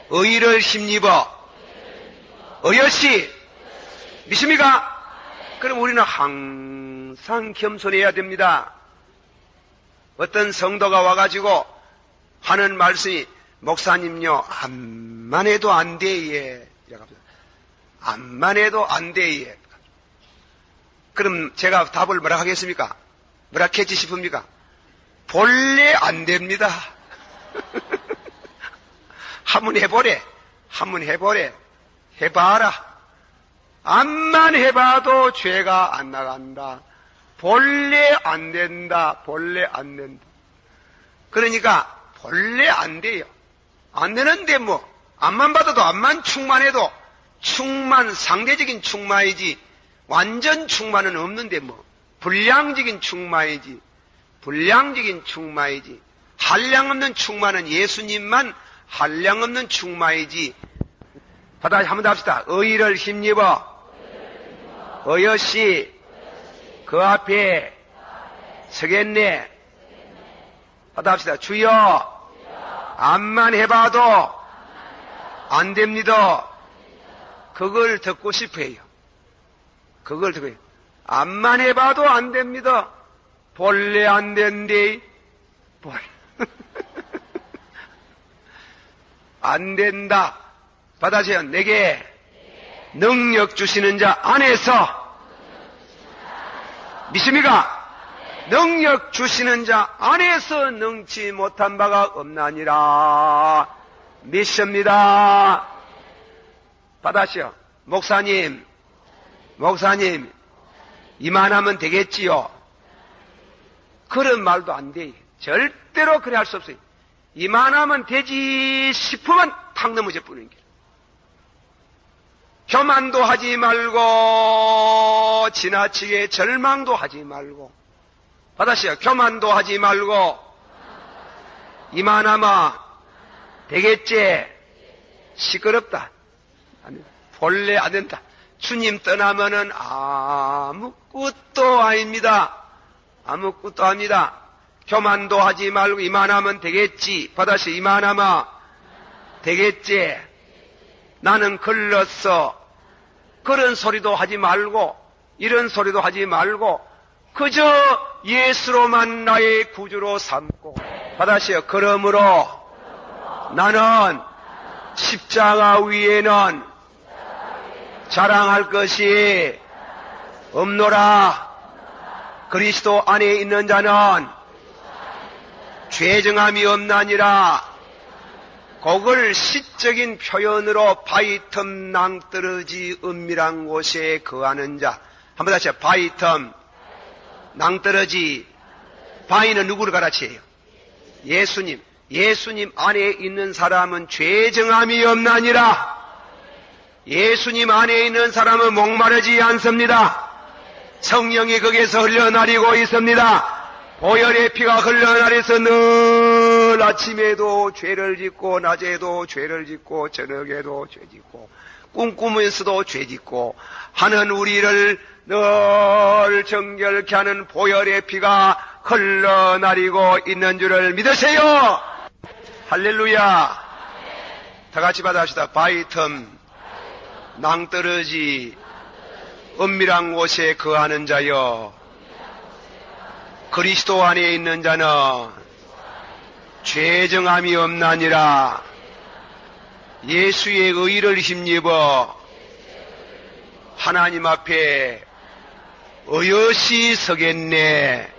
의를 힘입어 어여시 믿습니까? 그럼 우리는 항상 겸손해야 됩니다. 어떤 성도가 와가지고 하는 말씀이 목사님요 암만 해도 안 돼 예. 암만 해도 안 돼 예. 그럼 제가 답을 뭐라 하겠습니까? 뭐라 했지 싶습니까? 본래 안 됩니다. 한번 해보래. 해봐라. 암만 해봐도 죄가 안 나간다. 본래 안 된다. 그러니까 본래 안 돼요. 안 되는데 뭐 암만 받아도 암만 충만해도 상대적인 충만이지 완전 충만은 없는데 뭐 불량적인 충만이지 한량 없는 충만은 예수님만 한량 없는 충만이지. 다시 한번 더 합시다. 의를 힘입어 어여시 그 앞에 서겠네. 하다 합시다. 주여 암만 해봐도 안 됩니다. 그걸 듣고 싶어요. 암만 해봐도 안 됩니다. 본래 안 된대. 안 된다. 받아세요. 내게 능력 주시는 자 안에서 믿습니까? 능력 주시는 자 안에서 능치 못한 바가 없나니라 믿습니다. 받아시오. 목사님 이만하면 되겠지요? 그런 말도 안 돼. 절대로 그래 할 수 없어요. 이만하면 되지 싶으면 탁 넘어져 뿌리는 길. 교만도 하지 말고 지나치게 절망도 하지 말고 받아시오. 교만도 하지 말고 이만하면 되겠지. 시끄럽다. 본래 안 된다. 주님 떠나면은 아무것도 아닙니다. 교만도 하지 말고 이만하면 되겠지. 받아시 이만하면 되겠지. 나는 걸렀어. 그런 소리도 하지 말고 이런 소리도 하지 말고 그저 예수로만 나의 구주로 삼고 받아시오. 그러므로 나는 십자가 위에는 자랑할 것이 없노라. 그리스도 안에 있는 자는 죄정함이 없나니라. 그걸 시적인 표현으로 바위틈 낭떠러지 은밀한 곳에 거하는 자. 한번 다시 바위틈 낭떠러지. 바위는 누구를 가르쳐요? 예수님 안에 있는 사람은 죄정함이 없나니라. 예수님 안에 있는 사람은 목마르지 않습니다. 성령이 거기에서 흘러나리고 있습니다. 보혈의 피가 흘러나려서 늘 아침에도 죄를 짓고 낮에도 죄를 짓고 저녁에도 죄 짓고 꿈꾸면서도 죄 짓고 하는 우리를 늘 정결케 하는 보혈의 피가 흘러나리고 있는 줄을 믿으세요. 할렐루야. 다 같이 받아합시다. 바위틈 낭떠러지 은밀한 곳에 거하는 자여, 그리스도 안에 있는 자는 죄정함이 없나니라. 예수의 의를 힘입어 하나님 앞에 어여시 서겠네.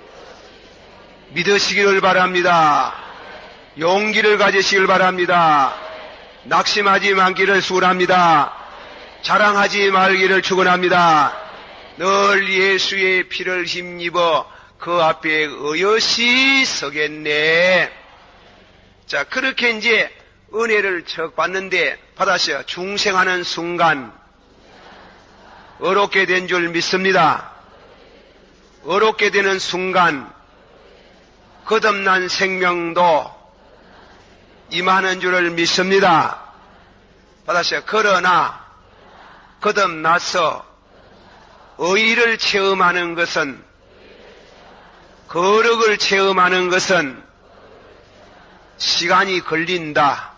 믿으시기를 바랍니다. 용기를 가지시길 바랍니다. 낙심하지 말기를 축원합니다. 자랑하지 말기를 축원합니다. 늘 예수의 피를 힘입어 그 앞에 어여시 서겠네. 자, 그렇게 이제 은혜를 척 받는데 받았어요. 중생하는 순간 어렵게 된 줄 믿습니다. 어렵게 되는 순간 거듭난 생명도 임하는 줄을 믿습니다. 받았어요. 그러나 거듭나서 의의를 체험하는 것은, 거룩을 체험하는 것은 시간이 걸린다.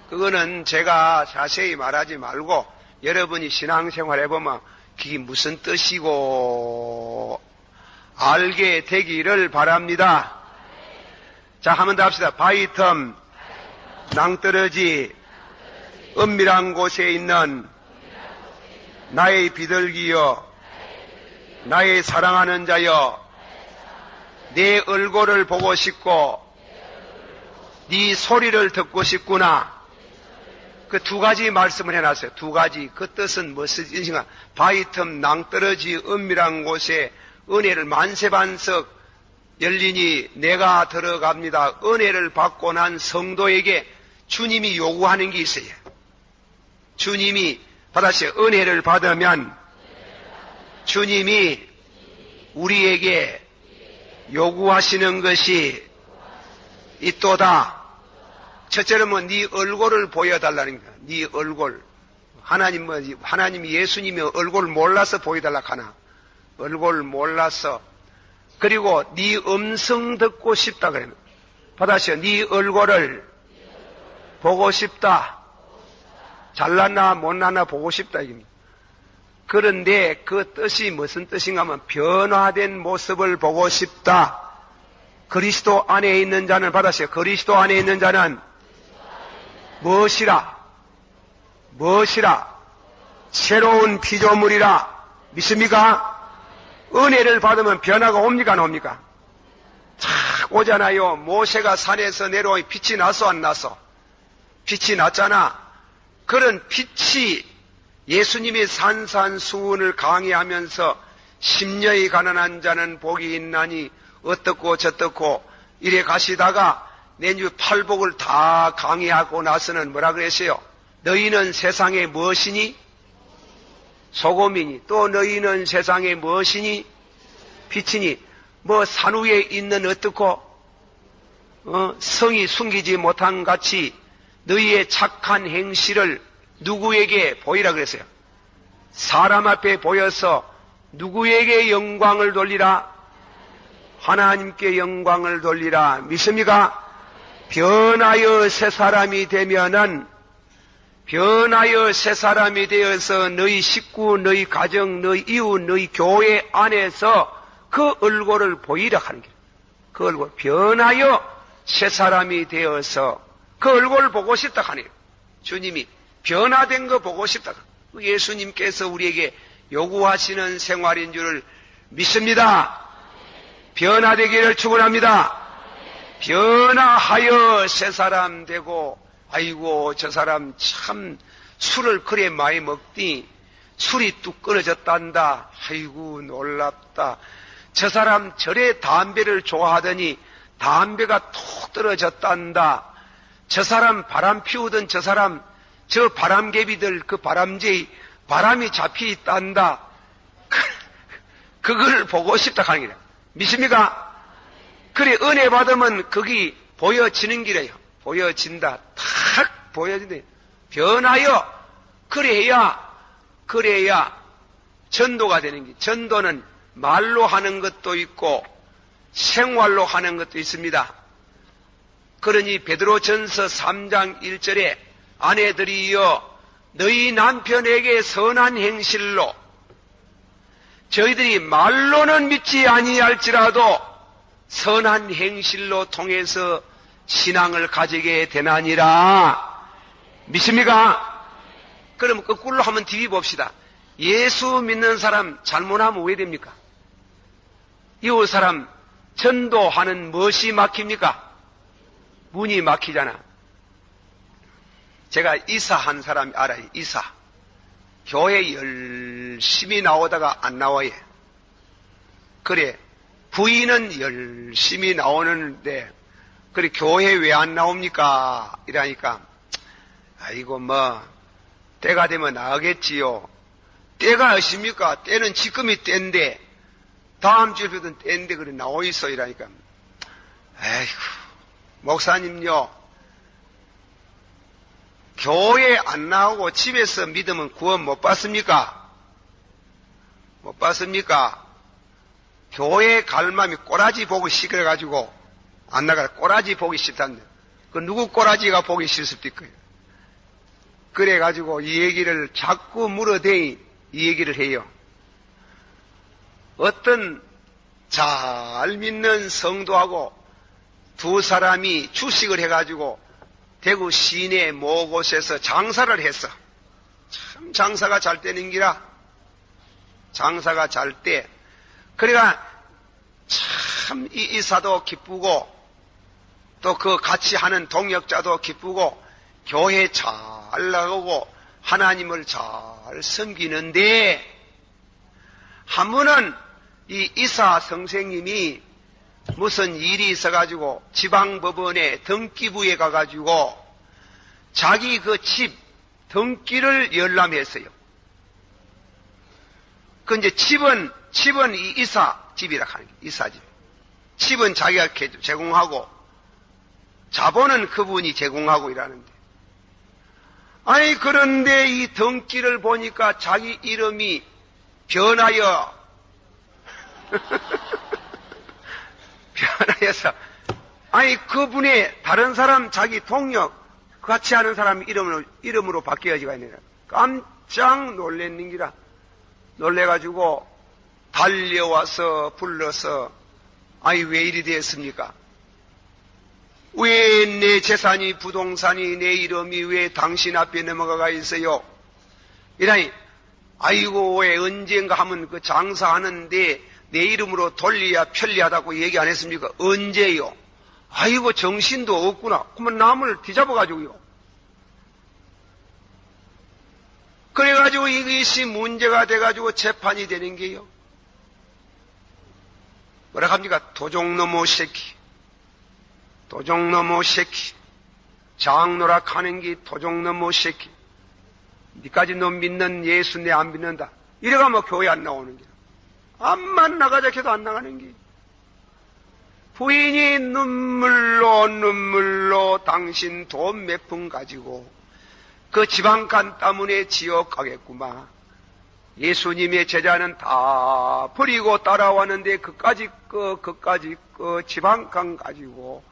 그거는 제가 자세히 말하지 말고 여러분이 신앙생활 해보면 그게 무슨 뜻이고 알게 되기를 바랍니다. 자, 한 번 더 합시다. 바위 틈, 낭떠러지, 은밀한 곳에 있는 나의 비둘기여, 나의 사랑하는 자여, 내 얼굴을 보고 싶고 네 소리를 듣고 싶구나. 그 두 가지 말씀을 해놨어요. 두 가지. 그 뜻은 무엇인가? 바위 틈, 낭떠러지, 은밀한 곳에 은혜를 만세반석 열리니 내가 들어갑니다. 은혜를 받고 난 성도에게 주님이 요구하는 게 있어요. 주님이 받아서 은혜를 받으면 주님이 우리에게 요구하시는 것이 있도다. 첫째로는 네 얼굴을 보여달라는 거야. 네 얼굴. 하나님이 예수님이 얼굴 몰라서 보여달라 하나. 얼굴 몰라서. 그리고 네 음성 듣고 싶다 그래요. 받아서 네 얼굴을 보고 싶다. 잘났나 못났나 보고 싶다 이겁니다. 그런데 그 뜻이 무슨 뜻인가 하면 변화된 모습을 보고 싶다. 그리스도 안에 있는 자는 받았어요. 그리스도 안에 있는 자는 무엇이라? 새로운 피조물이라. 믿습니까? 은혜를 받으면 변화가 옵니까 안 옵니까? 착 오잖아요. 모세가 산에서 내려오니 빛이 났어 안 났어? 빛이 났잖아. 그런 빛이 예수님이 산산수훈을 강의하면서 심령이 가난한 자는 복이 있나니 어떻고 저떻고 이래 가시다가 내주 팔복을 다 강의하고 나서는 뭐라 그랬어요? 너희는 세상에 무엇이니? 소금이니. 또 너희는 세상에 무엇이니? 빛이니. 뭐 산 위에 있는 어떻고 성이 숨기지 못한 같이 너희의 착한 행실을 누구에게 보이라 그랬어요? 사람 앞에 보여서 누구에게 영광을 돌리라? 하나님께 영광을 돌리라. 믿습니까? 변하여 새 사람이 되면은 변하여 새 사람이 되어서 너희 식구, 너희 가정, 너희 이웃, 너희 교회 안에서 그 얼굴을 보이라 하는 거예요. 그 얼굴 변하여 새 사람이 되어서 그 얼굴을 보고 싶다 하네요. 주님이 변화된 거 보고 싶다. 예수님께서 우리에게 요구하시는 생활인 줄을 믿습니다. 변화되기를 축원합니다. 변화하여 새 사람 되고 아이고 저 사람 참 술을 그래 많이 먹더니 술이 뚝 끊어졌단다. 아이고 놀랍다. 저 사람 저래 담배를 좋아하더니 담배가 톡 떨어졌단다. 저 사람 바람 피우던 저 사람 저 바람개비들 그 바람제이 바람이 잡히 있단다. 그걸 보고 싶다 하는 거예요. 믿습니까? 그래 은혜 받으면 거기 보여지는 길이에요. 보여진다. 탁 보여진다. 변하여 그래야 전도가 되는 게. 전도는 말로 하는 것도 있고 생활로 하는 것도 있습니다. 그러니 베드로전서 3장 1절에 아내들이여 너희 남편에게 선한 행실로 저희들이 말로는 믿지 아니할지라도 선한 행실로 통해서 신앙을 가지게 되나니라. 믿습니까? 그럼 거꾸로 한번 뒤집어봅시다. 예수 믿는 사람 잘못하면 왜 됩니까? 이웃 사람 전도하는 무엇이 막힙니까? 문이 막히잖아. 제가 이사한 사람이 알아요. 이사. 교회 열심히 나오다가 안 나와요. 그래 부인은 열심히 나오는데 그래 교회 왜 안 나옵니까? 이러니까 아이고 뭐 때가 되면 나오겠지요. 때가 어십니까? 때는 지금이 때인데 다음 주에도 때인데 그래 나오 있어. 이러니까 아이고 목사님요 교회 안 나오고 집에서 믿으면 구원 못 받습니까? 못 봤습니까? 교회 갈 맘이 꼬라지 보기 싫어가지고 안 나가라. 꼬라지 보기 싫다는데 그 누구 꼬라지가 보기 싫습니까? 그래가지고 이 얘기를 자꾸 물어대니 이 얘기를 해요. 어떤 잘 믿는 성도하고 두 사람이 주식을 해가지고 대구 시내 모 곳에서 장사를 했어. 참 장사가 잘 되는 기라. 장사가 잘 돼. 그러니까 참 이 이사도 기쁘고 또 그 같이 하는 동역자도 기쁘고 교회 잘 나가고 하나님을 잘 섬기는데 한 번은 이 이사 선생님이 무슨 일이 있어가지고 지방법원에 등기부에 가가지고 자기 그 집 등기를 열람했어요. 그 이제 집은 이 이사 집이라 하는 게 이사 집. 집은 자기가 제공하고 자본은 그분이 제공하고 이라는데. 아니 그런데 이 등기를 보니까 자기 이름이 변하여 변하여서 아니 그분의 다른 사람 자기 동력 같이 하는 사람 이름으로 바뀌어지가 있느라 깜짝 놀랬는기라. 놀래가지고 달려와서 불러서 아니 왜 이리 되었습니까? 왜 내 재산이 부동산이 내 이름이 왜 당신 앞에 넘어가 있어요? 이라니 아이고 왜 언젠가 하면 그 장사하는데 내 이름으로 돌려야 편리하다고 얘기 안 했습니까? 언제요? 아이고 정신도 없구나. 그러면 남을 뒤잡아가지고요. 그래가지고 이것이 문제가 돼가지고 재판이 되는 게요. 뭐라 합니까? 도종놈의 새끼. 도종놈의 새끼. 장노락 하는 게 도종놈의 새끼. 니까지 너 믿는 예수 내 안 믿는다. 이래가면 교회 안 나오는 게. 암만 나가자 해도 안 나가는 게. 부인이 눈물로 당신 돈 몇 푼 가지고 그 지방간 때문에 지옥 가겠구만. 예수님의 제자는 다 버리고 따라왔는데 그까지 지방간 가지고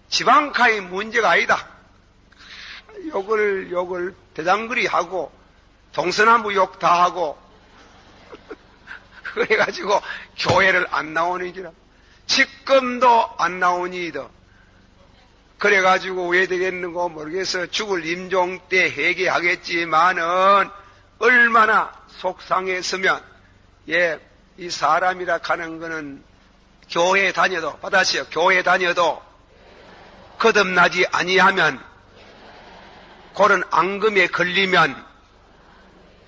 지방간이 문제가 아니다. 욕을 대장거리 하고 동서남북 욕 다 하고 그래가지고 교회를 안 나오니라. 지금도 안 나오니이다. 그래가지고 왜 되겠는고 모르겠어. 죽을 임종 때 회개하겠지만은 얼마나 속상했으면 이 사람이라 하는 거는 교회 다녀도 받아시오. 교회 다녀도 거듭나지 아니하면 그런 앙금에 걸리면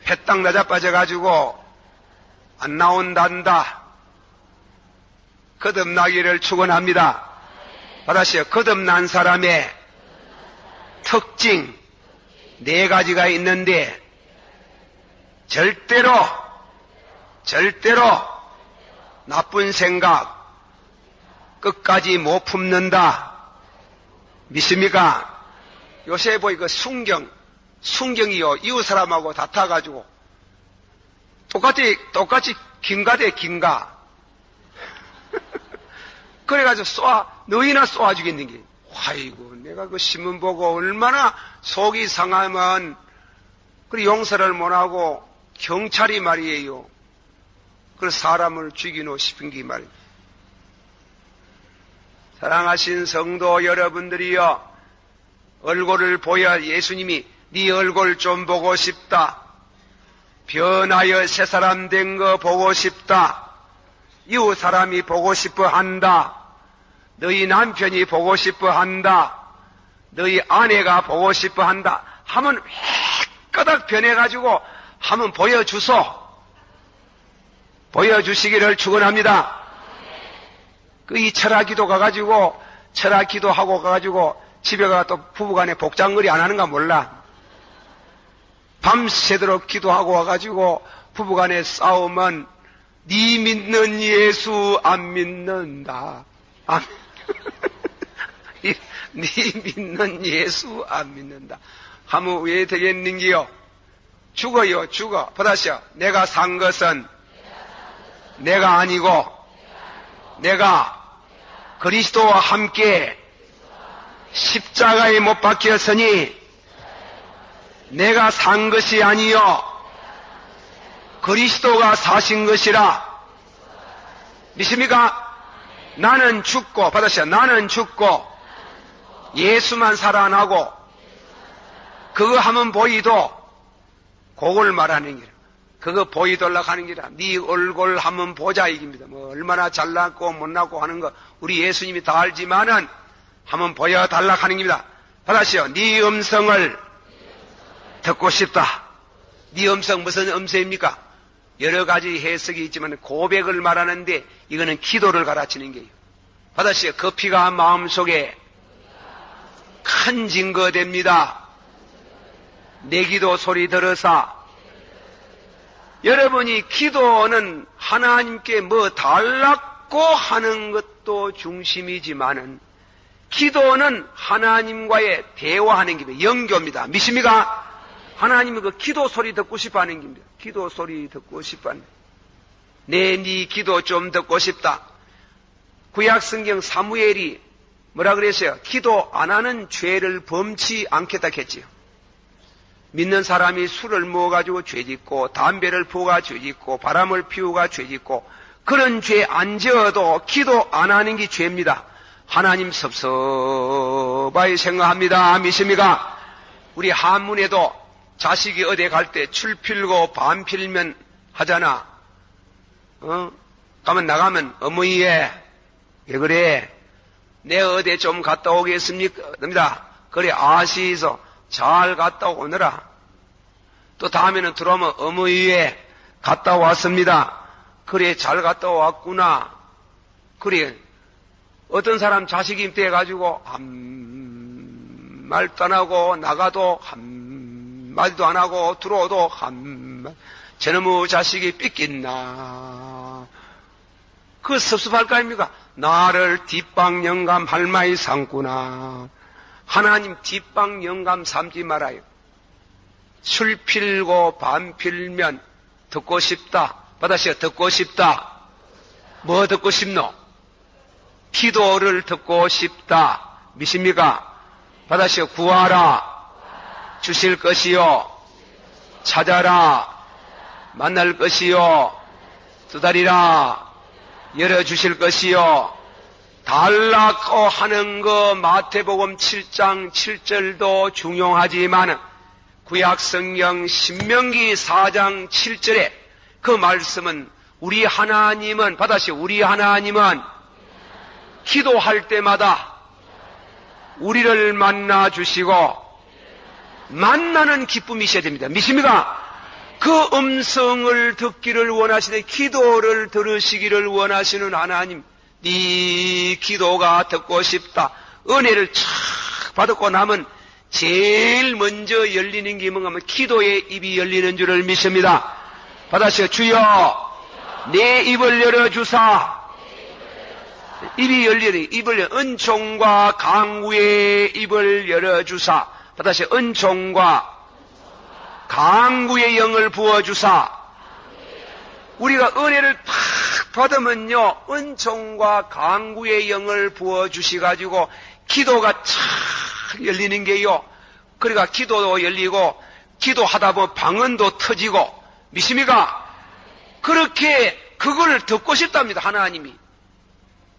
회딱 낮아빠져가지고 안 나온단다. 거듭나기를 축원합니다. 받아시오. 거듭난 사람의 특징 4가지가 있는데 절대로 나쁜 생각 끝까지 못 품는다. 믿습니까? 요새 보이 그 순경이요. 이웃 사람하고 다퉈가지고 똑같이 긴가대 긴가. 그래가지고 너희나 쏘아 주겠는 게. 아이고, 내가 그 신문 보고 얼마나 속이 상하면, 그 용서를 못하고, 경찰이 말이에요. 그 사람을 죽이노 싶은 게 말이에요. 사랑하신 성도 여러분들이여, 얼굴을 보여 예수님이 네 얼굴 좀 보고 싶다. 변하여 새 사람 된 거 보고 싶다. 이웃 사람이 보고 싶어 한다. 너희 남편이 보고 싶어 한다. 너희 아내가 보고 싶어 한다. 하면 획가닥 변해가지고 하면 보여주시기를 축원합니다. 그 이 철학기도 가가지고 철학기도하고 가가지고 집에 가 또 부부간에 복장거리 안 하는가 몰라. 밤새도록 기도하고 와가지고 부부간에 싸우면 네 믿는 예수 안 믿는다. 네 믿는 예수 안 믿는다. 하면 왜 되겠는지요? 죽어요, 죽어. 받아시오. 내가 산 것은 내가 아니고 내가 그리스도와 함께 십자가에 못 박혔으니 내가 산 것이 아니요 그리스도가 사신 것이라. 믿습니까? 나는 죽고, 받으시오. 나는 죽고 예수만 살아나고 그거 하면 보이도 그걸 말하는 기라. 그거 보이돌라 하는 기라. 네 얼굴 한번 보자 이깁니다. 뭐 얼마나 잘났고 못났고 하는 거 우리 예수님이 다 알지만은 한번 보여달라 하는 겁니다. 받으시오. 네 음성을 듣고 싶다. 네 음성 무슨 음성입니까? 여러 가지 해석이 있지만 고백을 말하는데 이거는 기도를 가르치는 게요. 받으시오. 그 피가 마음속에 큰 증거 됩니다. 내 기도 소리 들으사. 여러분이 기도는 하나님께 뭐 달라고 하는 것도 중심이지만은 기도는 하나님과의 대화하는 겁니다. 영교입니다. 믿습니까? 하나님이 그 기도 소리 듣고 싶어 하는 겁니다. 기도 소리 듣고 싶어 하는. 네 기도 좀 듣고 싶다. 구약성경 사무엘이 뭐라 그랬어요? 기도 안 하는 죄를 범치 않겠다 했지요. 믿는 사람이 술을 먹어가지고 죄짓고 담배를 부어가 죄짓고 바람을 피우가 죄짓고 그런 죄 안 지어도 기도 안 하는 게 죄입니다. 하나님 섭섭하게 생각합니다. 믿습니까? 우리 한문에도 자식이 어디 갈 때 출 필고 반 필면 하잖아. 가면 나가면 어머니에 왜 그래? 내 어디 좀 갔다 오겠습니까? 납니다. 그래 아시서 잘 갔다 오느라. 또 다음에는 들어오면 어머니에 갔다 왔습니다. 그래 잘 갔다 왔구나. 그래 어떤 사람 자식이 입대해가지고 한 말도 안 하고 나가도 한 말도 안 하고 들어오도 한 말. 저놈의 자식이 삐끗나. 그 섭섭할 거 아닙니까? 나를 뒷방 영감 할 마이 삼구나. 하나님 뒷방 영감 삼지 말아요. 술 필고 반 필면 듣고 싶다. 받으시오. 듣고 싶다. 뭐 듣고 싶노? 기도를 듣고 싶다. 믿습니까? 받으시오. 구하라. 주실 것이요. 찾아라. 만날 것이요. 두다리라. 열어주실 것이요. 달라고 하는 거 마태복음 7장 7절도 중요하지만 구약성경 신명기 4장 7절에 그 말씀은 우리 하나님은 받아시오. 우리 하나님은 기도할 때마다 우리를 만나 주시고 만나는 기쁨이 있어야 됩니다. 믿습니까? 그 음성을 듣기를 원하시는 기도를 들으시기를 원하시는 하나님 네 기도가 듣고 싶다. 은혜를 착 받고 나면 제일 먼저 열리는 게 뭔가 하면 기도의 입이 열리는 줄을 믿습니다. 받으시오. 주여 내 입을 열어주사. 입이 열리니 입을 열어. 은총과 강구의 입을 열어주사. 받으시오. 은총과 강구의 영을 부어주사. 우리가 은혜를 탁 받으면요 은총과 강구의 영을 부어주시가지고 기도가 착 열리는 게요. 그러니까 기도도 열리고 기도하다 보면 방언도 터지고. 믿습니까? 그렇게 그걸 듣고 싶답니다. 하나님이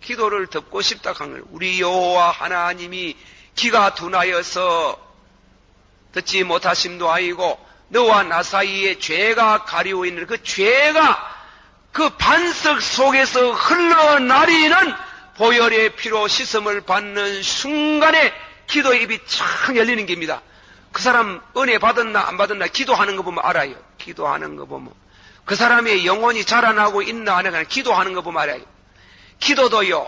기도를 듣고 싶다 하는 거예요. 우리 여호와 하나님이 기가 둔하여서 듣지 못하심도 아니고 너와 나 사이에 죄가 가리워 있는 그 죄가 그 반석 속에서 흘러나리는 보혈의 피로 씻음을 받는 순간에 기도의 입이 착 열리는 겁니다. 그 사람 은혜 받았나 안 받았나 기도하는 거 보면 알아요. 기도하는 거 보면 그 사람의 영혼이 자라나고 있나 안 하나 기도하는 거 보면 알아요. 기도도요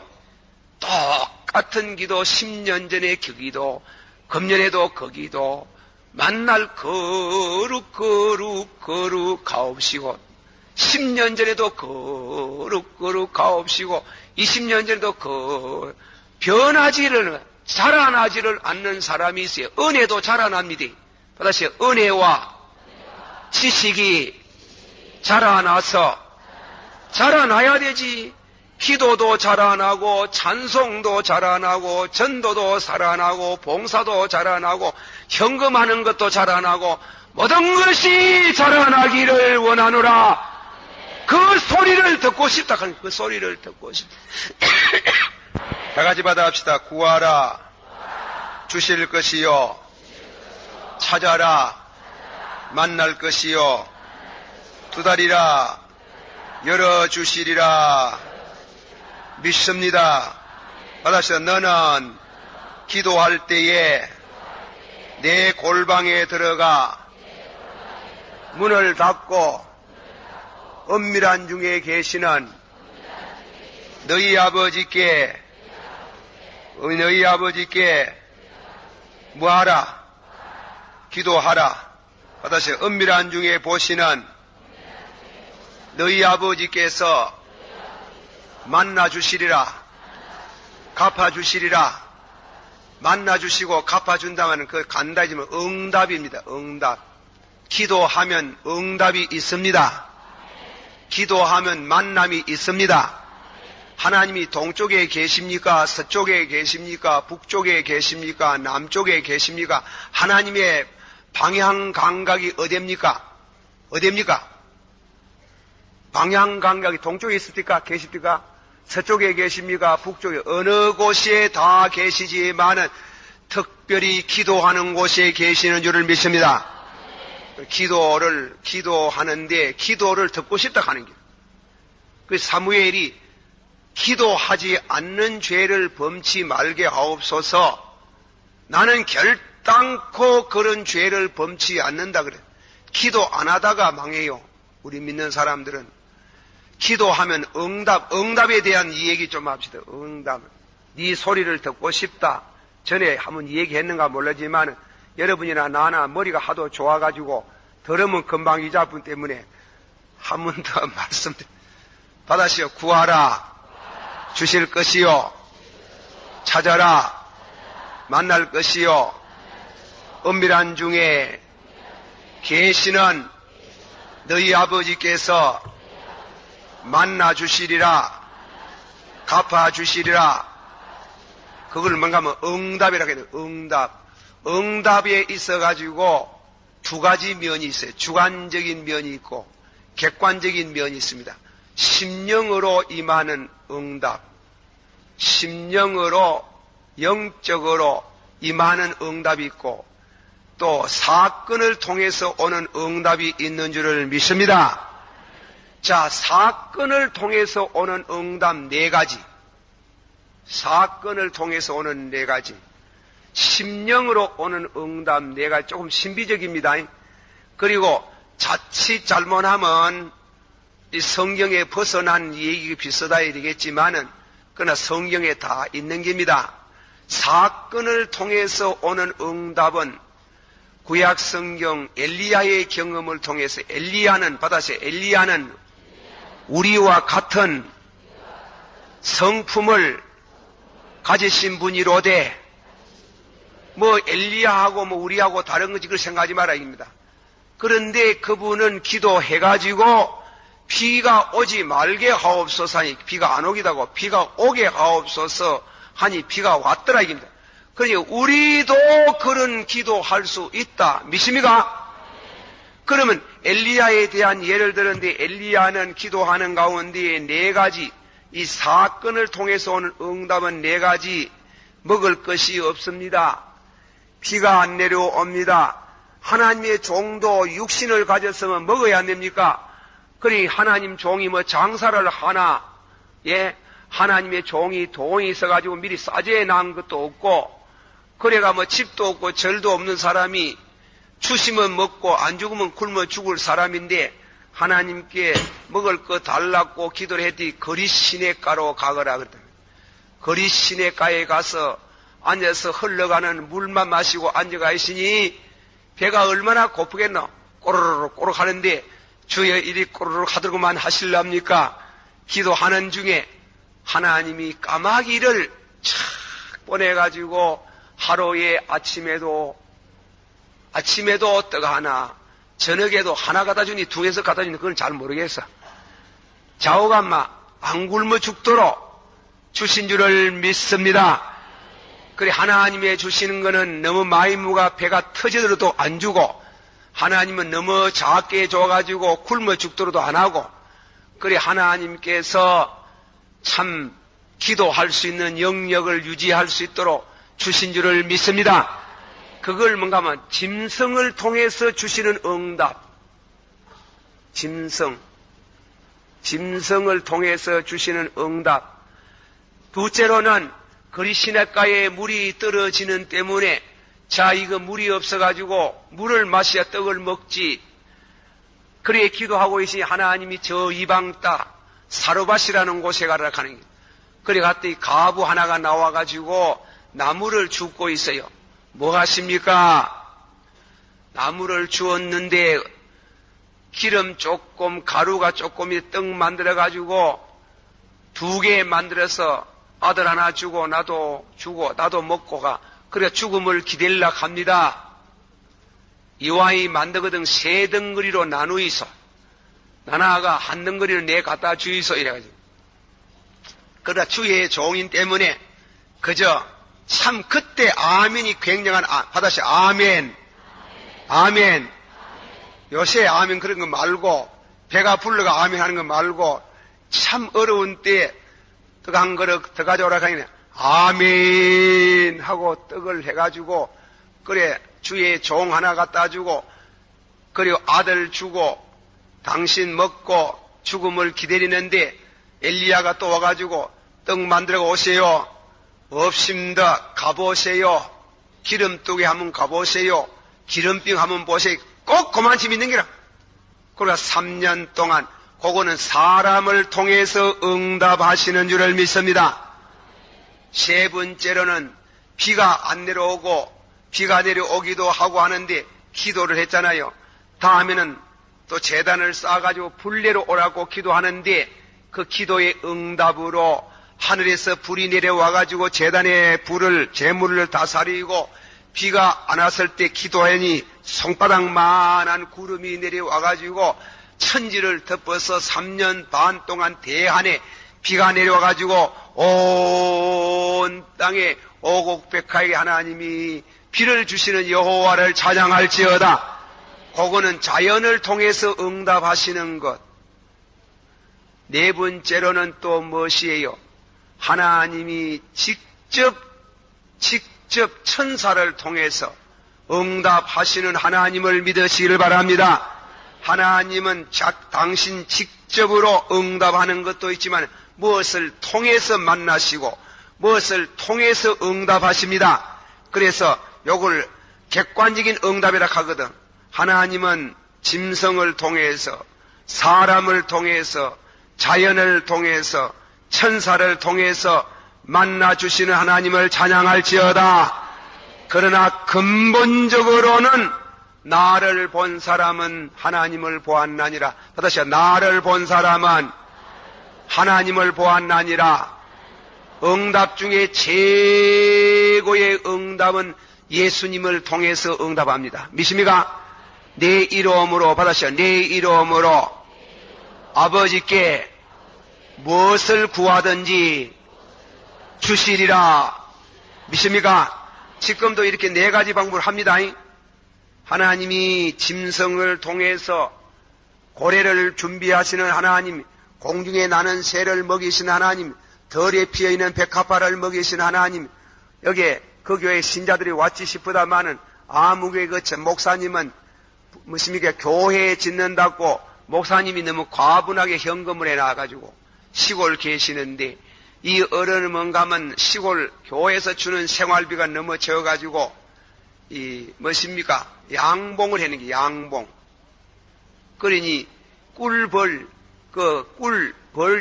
똑같은 기도 10년 전에 그 기도 금년에도 그 기도 만날 거룩 가옵시고 10년 전에도 거룩 가옵시고 20년 전에도 변하지를 자라나지를 않는 사람이 있어요. 은혜도 자라납니다. 받으세요. 은혜와 지식이 자라나야 되지. 기도도 자라나고 찬송도 자라나고 전도도 자라나고 봉사도 자라나고 현금하는 것도 자라나고 모든 것이 자라나기를 원하노라. 그 소리를 듣고 싶다. 그 소리를 듣고 싶다. 다 같이 받아갑시다. 구하라 주실 것이요 찾아라 만날 것이요 두드리라 열어주시리라. 믿습니다. 받아서 너는 기도할 때에 내 골방에 들어가 문을 닫고 은밀한 중에 계시는 너희 아버지께 뭐하라? 기도하라. 받아서 은밀한 중에 보시는 너희 아버지께서 만나주시리라. 갚아주시리라. 만나주시고 갚아준다면 그 간단히지만 응답입니다. 응답. 기도하면 응답이 있습니다. 기도하면 만남이 있습니다. 하나님이 동쪽에 계십니까? 서쪽에 계십니까? 북쪽에 계십니까? 남쪽에 계십니까? 하나님의 방향 감각이 어디입니까? 방향 감각이 동쪽에 있습니까? 계십니까? 서쪽에 계십니까? 북쪽에 어느 곳에 다 계시지만은 특별히 기도하는 곳에 계시는 줄을 믿습니다. 기도하는데 기도를 듣고 싶다 하는 게. 그 사무엘이 기도하지 않는 죄를 범치 말게 하옵소서. 나는 결단코 그런 죄를 범치 않는다 그래. 기도 안 하다가 망해요. 우리 믿는 사람들은 기도하면 응답에 대한 이야기 좀 합시다. 응답. 네 소리를 듣고 싶다. 전에 한번 얘기했는가 모르지만 여러분이나 나나 머리가 하도 좋아가지고 들으면 금방 잊어분 때문에 한 번 더 말씀드립니다. 받아시오. 구하라 주실 것이요 찾아라 만날 것이요 은밀한 중에 계시는 너희 아버지께서 만나주시리라 갚아주시리라. 그걸 뭔가 하면 응답이라고 해요. 응답에 있어가지고 두 가지 면이 있어요. 주관적인 면이 있고 객관적인 면이 있습니다. 심령으로 임하는 응답, 심령으로 영적으로 임하는 응답이 있고 또 사건을 통해서 오는 응답이 있는 줄을 믿습니다. 자, 사건을 통해서 오는 응답 네 가지. 사건을 통해서 오는 네 가지. 심령으로 오는 응답 네 가지. 조금 신비적입니다. 그리고 자칫 잘못하면 이 성경에 벗어난 얘기가 비슷해야 되겠지만은 그러나 성경에 다 있는 겁니다. 사건을 통해서 오는 응답은 구약 성경 엘리야의 경험을 통해서 엘리야는 우리와 같은 성품을 가지신 분이로되 뭐 엘리야하고 뭐 우리하고 다른 거지 그걸 생각하지 말아야 합니다. 그런데 그분은 기도해가지고 비가 오지 말게 하옵소서 하니 비가 안 오기도 하고 비가 오게 하옵소서 하니 비가 왔더라 이깁니다. 그러니 우리도 그런 기도할 수 있다. 믿습니까? 그러면 엘리야에 대한 예를 들었는데 엘리야는 기도하는 가운데 네 가지 이 사건을 통해서 오는 응답은 네 가지. 먹을 것이 없습니다. 비가 안 내려옵니다. 하나님의 종도 육신을 가졌으면 먹어야 안 됩니까? 그러니 하나님 종이 뭐 장사를 하나, 예? 하나님의 종이 돈이 있어가지고 미리 싸제해 난 것도 없고, 그래가 뭐 집도 없고 절도 없는 사람이 주시면 먹고 안 죽으면 굶어 죽을 사람인데, 하나님께 먹을 거 달라고 기도를 했더니 거리 시냇가로 가거라 그랬다. 거리 시냇가에 가서 앉아서 흘러가는 물만 마시고 앉아가 있으니 배가 얼마나 고프겠노? 꼬르륵 꼬르륵 하는데 주여 이리 꼬르륵 하더구만 하실랍니까? 기도하는 중에 하나님이 까마귀를 착 보내가지고 하루에 아침에도 떡 하나, 저녁에도 하나 갖다 주니 두 개씩 갖다 주니 그건 잘 모르겠어. 좌우간마 안 굶어 죽도록 주신 줄을 믿습니다. 그래 하나님의 주시는 거는 너무 많이 무가 배가 터지더라도 안 주고, 하나님은 너무 작게 줘가지고 굶어 죽도록도 안 하고, 그래 하나님께서 참 기도할 수 있는 영역을 유지할 수 있도록 주신 줄을 믿습니다. 그걸 뭔가 하면 짐승을 통해서 주시는 응답, 짐승을 통해서 주시는 응답. 둘째로는 그리 시냇가에 물이 떨어지는 때문에, 자 이거 물이 없어가지고 물을 마셔야 떡을 먹지. 그래 기도하고 계시니 하나님이 저 이방 땅 사르밧이라는 곳에 가라 하는 게, 그래 갔더니 가부 하나가 나와가지고 나무를 줍고 있어요. 뭐 하십니까? 나무를 주었는데 기름 조금, 가루가 조금이 떡 만들어가지고 2개 만들어서 아들 하나 주고 나도 주고 나도 먹고 가. 그래 죽음을 기다리려 합니다. 이와이 만들거든 3덩거리로 나누이소. 나나가 한 덩거리를 내 갖다 주이소 이래가지고. 그러다 주의 종인 때문에 그저 참 그때 아멘이 굉장한 받아시 아멘. 아멘. 요새 아멘 그런 거 말고, 배가 불러가 아멘 하는 거 말고, 참 어려운 때에 떡 한 그릇 더 가져오라 하니 아멘 하고 떡을 해가지고, 그래 주의 종 하나 갖다 주고, 그리고 아들 주고 당신 먹고 죽음을 기다리는데 엘리야가 또 와가지고 떡 만들어 오세요. 없습니다. 가보세요. 기름뚜기 한번 가보세요. 기름병 한번 보세요. 꼭 그만치 믿는 게라. 그러니까 3년 동안 그거는 사람을 통해서 응답하시는 줄을 믿습니다. 세 번째로는 비가 안 내려오고, 비가 내려오기도 하고 하는데 기도를 했잖아요. 다음에는 또 제단을 쌓아가지고 불 내려오라고 기도하는데, 그 기도의 응답으로 하늘에서 불이 내려와가지고 제단의 불을, 재물을 다 사리고, 비가 안 왔을 때 기도하니 손바닥만한 구름이 내려와가지고 천지를 덮어서 3년 반 동안 대한에 비가 내려와가지고 온 땅에 오곡백하게 하나님이 비를 주시는 여호와를 찬양할지어다. 그거는 자연을 통해서 응답하시는 것. 네 번째로는 또 무엇이에요? 하나님이 직접 천사를 통해서 응답하시는 하나님을 믿으시길 바랍니다. 하나님은 당신 직접으로 응답하는 것도 있지만 무엇을 통해서 만나시고 무엇을 통해서 응답하십니다. 그래서 요걸 객관적인 응답이라 하거든. 하나님은 짐승을 통해서, 사람을 통해서, 자연을 통해서, 천사를 통해서 만나주시는 하나님을 찬양할지어다. 그러나 근본적으로는 나를 본 사람은 하나님을 보았나니라. 다시 나를 본 사람은 하나님을 보았나니라. 응답 중에 최고의 응답은 예수님을 통해서 응답합니다. 믿습니까? 내 이름으로 받으시오. 내 이름으로 아버지께 무엇을 구하든지 주시리라. 믿습니까? 지금도 이렇게 4가지 방법을 합니다. 하나님이 짐승을 통해서 고래를 준비하시는 하나님, 공중에 나는 새를 먹이시는 하나님, 덜에 피어있는 백합화를 먹이시는 하나님, 여기에 그 교회 신자들이 왔지 싶으다마는 아무개 그 목사님은 무엇입니까? 교회 짓는다고 목사님이 너무 과분하게 현금을 해놔가지고 시골 계시는데, 이 어른은 뭔가 하면 시골 교회에서 주는 생활비가 너무 적어가지고 무엇입니까? 양봉을 해는 게 양봉. 그러니 꿀벌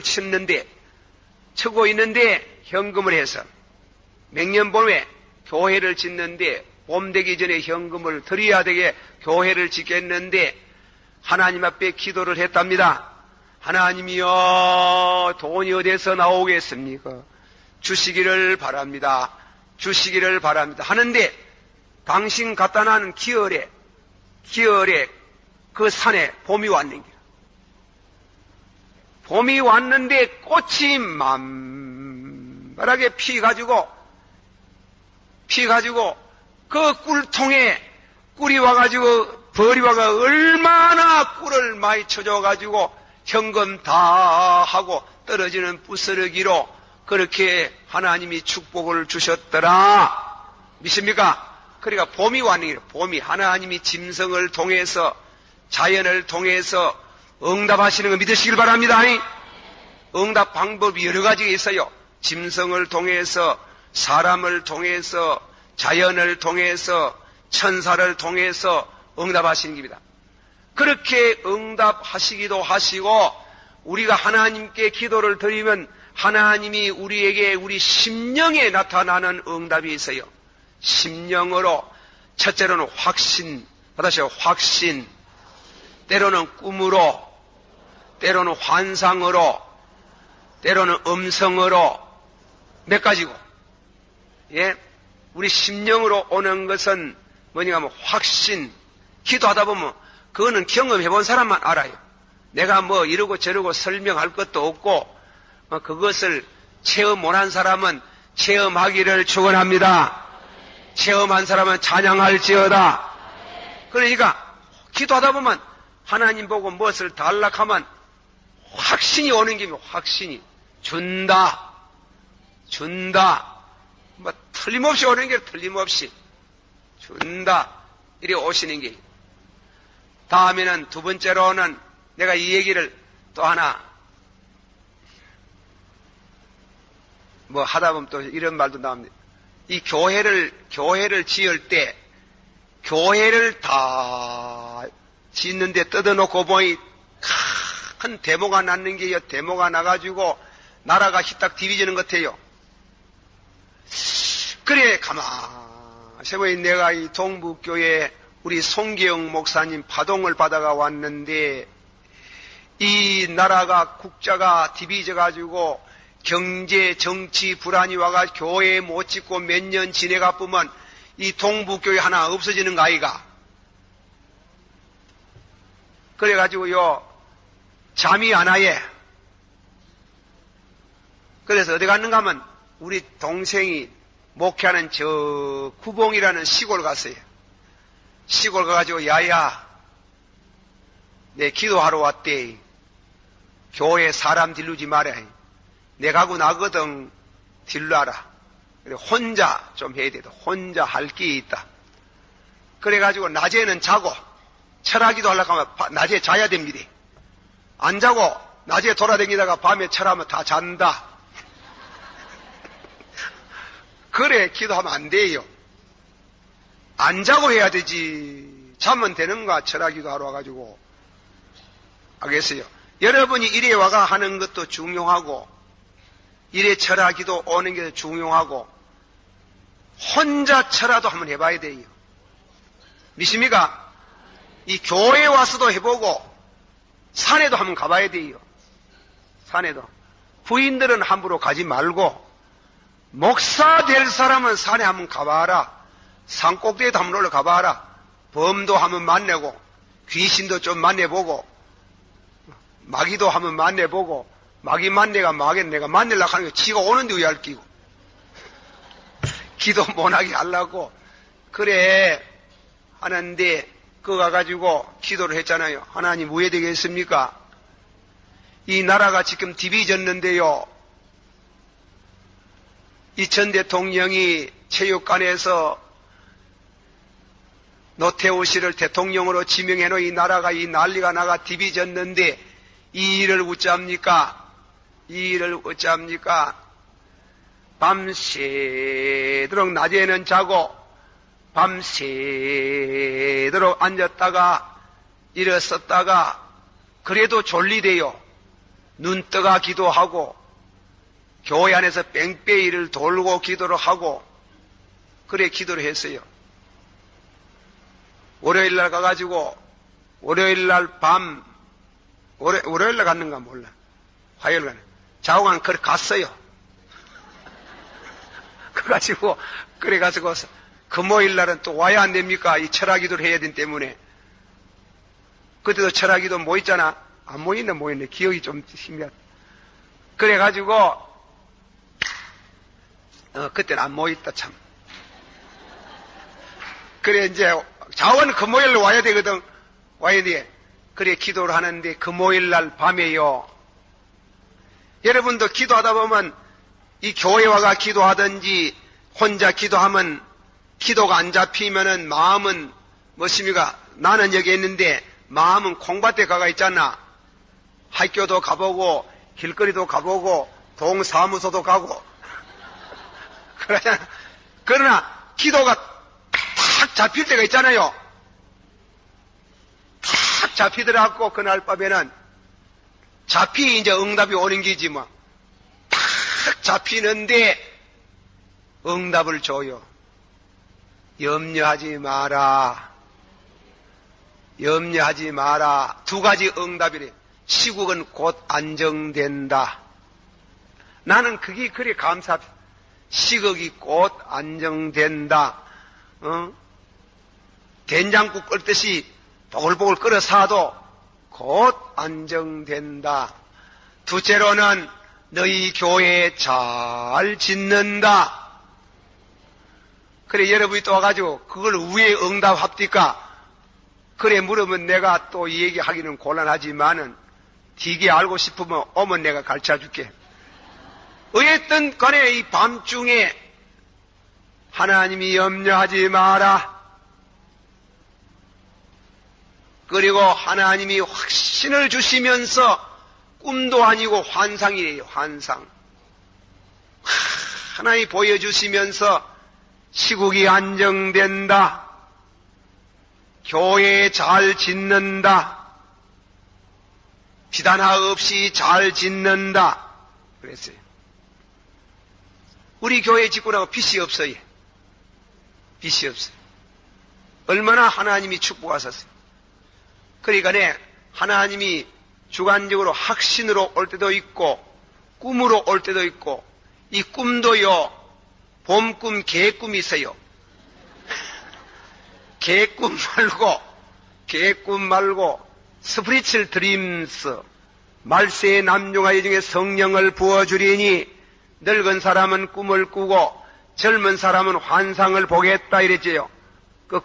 쳤는데 쳐고 있는데 현금을 해서 맹년봄에 교회를 짓는데 봄 되기 전에 현금을 드려야 되게 교회를 짓겠는데 하나님 앞에 기도를 했답니다. 하나님이여, 돈이 어디서 나오겠습니까? 주시기를 바랍니다. 주시기를 바랍니다. 하는데 당신 갖다 놔는 기어에 그 산에 봄이 왔는겨. 봄이 왔는데 꽃이 만발하게 피가지고 그 꿀통에 꿀이 와가지고 벌이 와가 얼마나 꿀을 많이 쳐줘가지고 현금 다 하고 떨어지는 부스러기로 그렇게 하나님이 축복을 주셨더라. 믿습니까? 그러니까 봄이 왔는 게 봄이 하나님이 짐승을 통해서 자연을 통해서 응답하시는 거 믿으시길 바랍니다. 응답 방법이 여러 가지가 있어요. 짐승을 통해서, 사람을 통해서, 자연을 통해서, 천사를 통해서 응답하시는 겁니다. 그렇게 응답하시기도 하시고 우리가 하나님께 기도를 드리면 하나님이 우리에게 우리 심령에 나타나는 응답이 있어요. 심령으로 첫째로는 확신, 다시 확신, 때로는 꿈으로, 때로는 환상으로, 때로는 음성으로 몇 가지고, 예, 우리 심령으로 오는 것은 뭐냐 하면 확신. 기도하다 보면 그거는 경험해본 사람만 알아요. 내가 뭐 이러고 저러고 설명할 것도 없고 그것을 체험 못한 사람은 체험하기를 축원합니다. 체험한 사람은 찬양할지어다. 그러니까 기도하다 보면 하나님 보고 무엇을 달락하면 확신이 오는 게 확신이 준다. 뭐 틀림없이 오는 게 틀림없이 준다. 이리 오시는 게. 다음에는 두 번째로는 내가 이 얘기를 또 하나 뭐 하다 보면 또 이런 말도 나옵니다. 이 교회를 지을 때 교회를 다 짓는데 뜯어놓고 보니 큰 데모가 났는 게요. 데모가 나가지고 나라가 희딱 디비지는 것 같아요. 그래 가만히 보니 내가 이 동북교회 우리 송기영 목사님 파동을 받아가 왔는데 이 나라가 국자가 디비져 가지고 경제 정치 불안이 와가 교회 못 짓고 몇 년 지내가 보면 이 동북교회 하나 없어지는 거 아이가. 그래가지고요 잠이 안 와예. 그래서 어디 갔는가 하면 우리 동생이 목회하는 저 구봉이라는 시골 갔어요. 시골 가가지고 야야 내 기도하러 왔대. 교회 사람 딜르지 마라. 내가고 나거든 딜러라. 혼자 좀 해야 돼. 혼자 할 게 있다. 그래가지고 낮에는 자고 철하기도 하려고 하면 낮에 자야 됩니다. 안 자고 낮에 돌아다니다가 밤에 철하면 다 잔다. 그래 기도하면 안 돼요. 안 자고 해야 되지. 자면 되는가 철하기도 하러 와가지고. 알겠어요. 여러분이 이래 와가 하는 것도 중요하고 이래 철하기도 오는 게 중요하고 혼자 철화도 한번 해봐야 돼요. 믿습니까? 이 교회에 와서도 해보고 산에도 한번 가봐야 돼요. 산에도. 부인들은 함부로 가지 말고 목사 될 사람은 산에 한번 가봐라. 산꼭대기도 한번 올라가봐라. 범도 한번 만나고 귀신도 좀 만나보고 마귀도 한번 만나보고 마귀 만내가 내가 만내려고 하는 거 지가 오는데 왜 할 끼고 기도 못하게 하려고 그래 하는데 그거 가가지고 기도를 했잖아요. 하나님 왜 되겠습니까? 이 나라가 지금 디비졌는데요. 이 전 대통령이 체육관에서 노태우 씨를 대통령으로 지명해놓은 이 나라가 이 난리가 나가 디비졌는데 이 일을 어찌합니까? 이 일을 어찌합니까? 밤새도록 낮에는 자고 밤새도록 앉았다가 일어섰다가 그래도 졸리대요. 눈 떠가 기도하고 교회 안에서 뺑뺑이를 돌고 기도를 하고 그래 기도를 했어요. 월요일날 가가지고 월요일날 밤 월요일날 갔는가 몰라. 화요일날 자고 간 그래 갔어요. 그래가지고 그래가지고 금요일날은 또 와야 안 됩니까? 이 철학기도를 해야 되기 때문에 그때도 철학이도 모였잖아. 안 모였네. 기억이 좀 희미하다. 그래가지고, 그때는 안 모였다, 참. 그래, 이제, 자원 금요일로 와야 되거든. 와야 돼. 그래, 기도를 하는데, 금요일날 밤에요. 여러분도 기도하다 보면, 이 교회 와가 기도하든지, 혼자 기도하면, 기도가 안 잡히면은, 마음은, 뭐십니까? 나는 여기 있는데, 마음은 콩밭에 가가 있잖아. 학교도 가보고, 길거리도 가보고, 동사무소도 가고. 그러나, 기도가 탁 잡힐 때가 있잖아요. 탁 잡히더라고, 그날 밤에는. 잡히 이제 응답이 오는 게지 뭐. 탁 잡히는데, 응답을 줘요. 염려하지 마라. 염려하지 마라. 두 가지 응답이래. 시국은 곧 안정된다. 나는 그게 그리 감사합니다. 시국이 곧 안정된다. 된장국 끓듯이 보글보글 끓여 사도 곧 안정된다. 둘째로는 너희 교회 잘 짓는다. 그래, 여러분이 또 와가지고 그걸 왜 응답합니까? 그래 물으면 내가 또 이 얘기하기는 곤란하지만은 되게 알고 싶으면 오면 내가 가르쳐 줄게. 어쨌든 간에 이 밤중에 하나님이 염려하지 마라. 그리고 하나님이 확신을 주시면서 꿈도 아니고 환상이에요. 환상. 하나님이 보여주시면서 시국이 안정된다. 교회 잘 짓는다. 비단하 없이 잘 짓는다. 그랬어요. 우리 교회 짓고 나고 빚이 없어요. 빚이 없어요. 얼마나 하나님이 축복하셨어요. 그러니까 하나님이 주관적으로 확신으로 올 때도 있고 꿈으로 올 때도 있고 이 꿈도요 봄꿈 개꿈이 있어요. 개꿈 말고 스피리추얼 드림스 말세의 남녀가 이 중에 성령을 부어주리니 늙은 사람은 꿈을 꾸고 젊은 사람은 환상을 보겠다 이랬지요. 그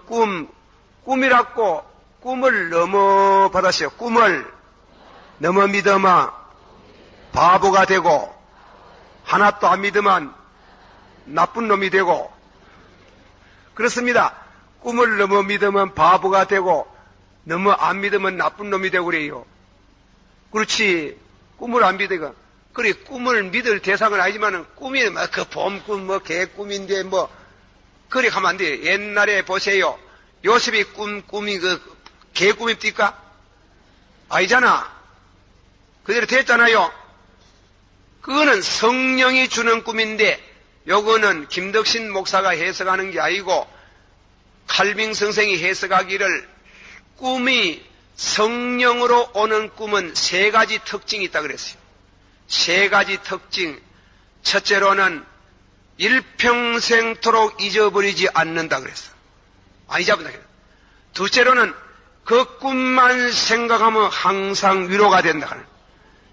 꿈이라고 꿈을 넘어 받았어요. 꿈을 넘어 믿으면 바보가 되고 하나도 안 믿으면 나쁜 놈이 되고 그렇습니다. 꿈을 넘어 믿으면 바보가 되고 너무 안 믿으면 나쁜 놈이 되고 그래요. 그렇지. 꿈을 안 믿으니까. 그래, 꿈을 믿을 대상은 아니지만은 꿈이 그 봄꿈 개꿈인데 그래 가면 안 돼. 옛날에 보세요. 요셉이 꿈이 그 개꿈입니까? 아니잖아. 그대로 됐잖아요. 그거는 성령이 주는 꿈인데 요거는 김덕신 목사가 해석하는 게 아니고 칼빙 선생이 해석하기를 꿈이 성령으로 오는 꿈은 세 가지 특징이 있다 그랬어요. 세 가지 특징. 첫째로는 일평생토록 잊어버리지 않는다 그랬어. 안 잊어버린다 그랬어. 둘째로는 그 꿈만 생각하면 항상 위로가 된다 그랬어.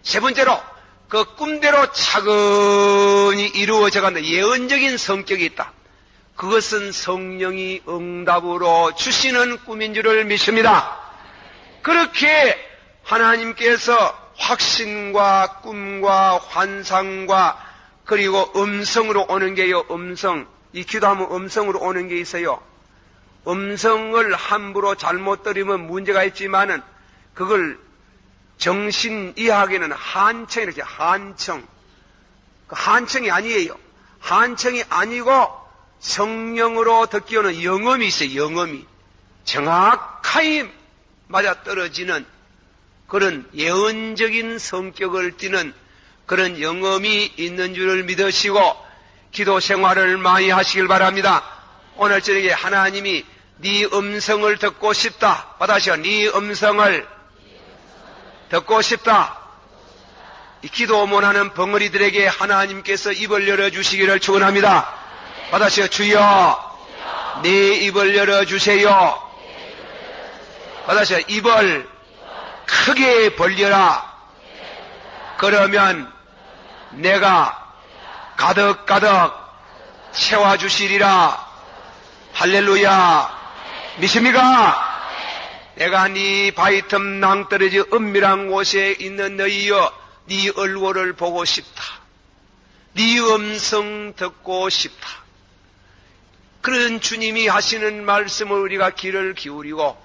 세 번째로 그 꿈대로 차근히 이루어져 간다. 예언적인 성격이 있다. 그것은 성령이 응답으로 주시는 꿈인 줄을 믿습니다. 그렇게 하나님께서 확신과 꿈과 환상과 그리고 음성으로 오는 게요. 음성. 이 기도하면 음성으로 오는 게 있어요. 음성을 함부로 잘못 들으면 문제가 있지만은 그걸 정신의학에는 한청이라고 해요. 한청. 그 한청이 아니에요. 한청이 아니고 성령으로 듣기 오는 영음이 있어요. 영음이. 정확하게 맞아떨어지는 그런 예언적인 성격을 띠는 그런 영음이 있는 줄을 믿으시고 기도 생활을 많이 하시길 바랍니다. 오늘 저녁에 하나님이 네 음성을 듣고 싶다. 받아시오. 네 음성을 듣고 싶다. 이 기도 못하는 벙어리들에게 하나님께서 입을 열어주시기를 축원합니다. 받아시오. 주여 내 입을 열어주세요. 받아시오. 입을 크게 벌려라. 그러면 내가 가득가득 채워주시리라. 할렐루야. 믿습니까? 내가 네 바위틈 낭떠러지 은밀한 곳에 있는 너희여, 네 얼굴을 보고 싶다. 네 음성 듣고 싶다. 그런 주님이 하시는 말씀을 우리가 귀를 기울이고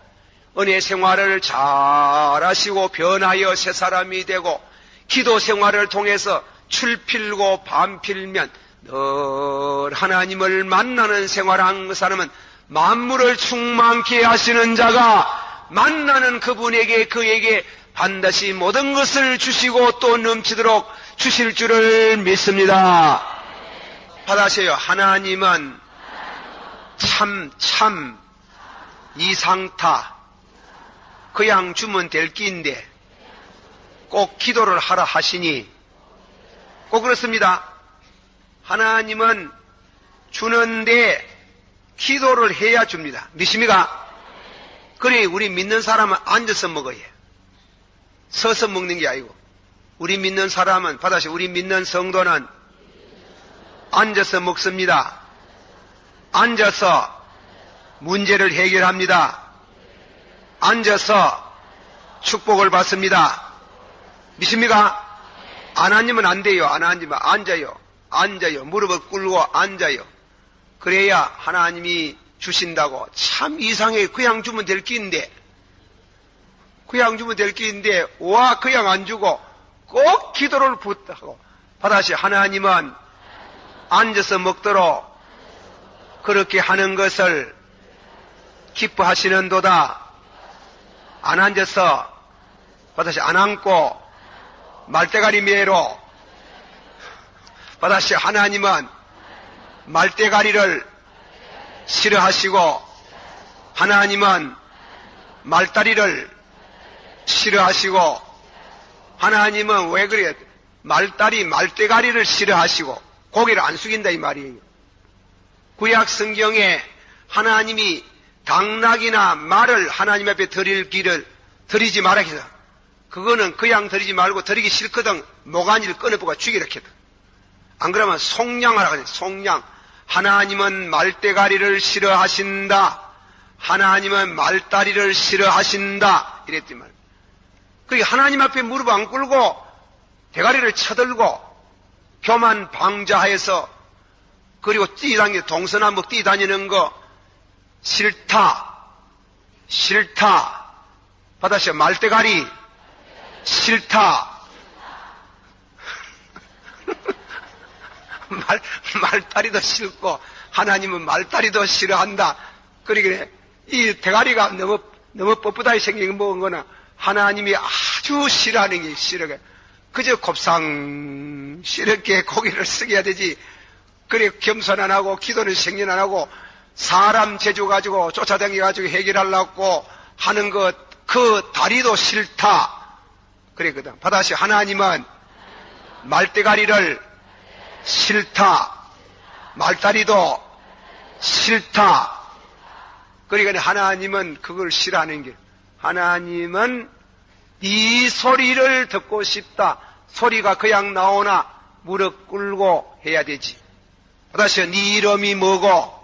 은혜 생활을 잘 하시고 변하여 새 사람이 되고 기도 생활을 통해서 출필고 밤필면 늘 하나님을 만나는 생활한 사람은 만물을 충만케 하시는 자가 만나는 그에게 반드시 모든 것을 주시고 또 넘치도록 주실 줄을 믿습니다. 받아세요. 하나님은 참 이상타 그냥 주면 될 끼인데 꼭 기도를 하라 하시니 꼭 그렇습니다. 하나님은 주는데 기도를 해야 줍니다. 믿습니까? 그래 우리 믿는 사람은 앉아서 먹어야 해요. 서서 먹는 게 아니고 우리 믿는 사람은 받아서 우리 믿는 성도는 앉아서 먹습니다. 앉아서 문제를 해결합니다. 앉아서 축복을 받습니다. 믿습니까? 안 앉으면 안 돼요. 안 앉으면 앉아요. 무릎을 꿇고 앉아요. 그래야 하나님이 주신다고. 참 이상해. 그냥 주면 될 끼인데 와 그냥 안 주고 꼭 기도를 부탁하고 받아시 하나님은 앉아서 먹도록 그렇게 하는 것을 기뻐하시는도다. 안 앉아서 받아시 안 앉고 말대가리 매로 받아시 하나님은 말대가리를 싫어하시고 하나님은 말다리를 싫어하시고 하나님은 왜 그래? 말대가리를 싫어하시고 고개를 안 숙인다 이 말이에요. 구약 성경에 하나님이 당나귀나 말을 하나님 앞에 드리지 말라 해서 그거는 그냥 드리지 말고 드리기 싫거든 모가지를 끊어보고 죽이라 했거든. 안 그러면 속량하라 그래. 속량. 하나님은 말대가리를 싫어하신다. 하나님은 말다리를 싫어하신다. 이랬지 말. 그게 하나님 앞에 무릎 안 꿇고 대가리를 쳐들고 교만 방자하에서 그리고 동서남북 뛰다니는 거 싫다. 받아서 말대가리 싫다. 말다리도 싫고 하나님은 말다리도 싫어한다. 그러기에 이 대가리가 너무 뻣뻣하게 생긴 먹은 거는 하나님이 아주 싫어하는 게 싫어게 그저 곱상스럽게 고개를 숙여야 되지. 그래 겸손 안 하고 기도는 생년 안 하고 사람 재주 가지고 쫓아다니 가지고 해결하려고 하는 것 그 다리도 싫다. 그랬거든. 받아시 하나님은 말대가리를 싫다. 말다리도 싫다. 그러니까 하나님은 그걸 싫어하는 게 하나님은 이 소리를 듣고 싶다. 소리가 그냥 나오나 무릎 꿇고 해야 되지. 다시 네 이름이 뭐고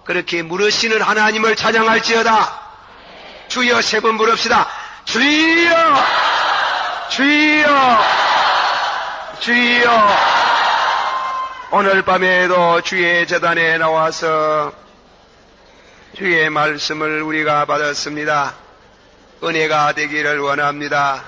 그렇게 물으시는 하나님을 찬양할지어다. 주여 세 번 부릅시다. 주여 오늘 밤에도 주의 제단에 나와서 주의 말씀을 우리가 받았습니다. 은혜가 되기를 원합니다.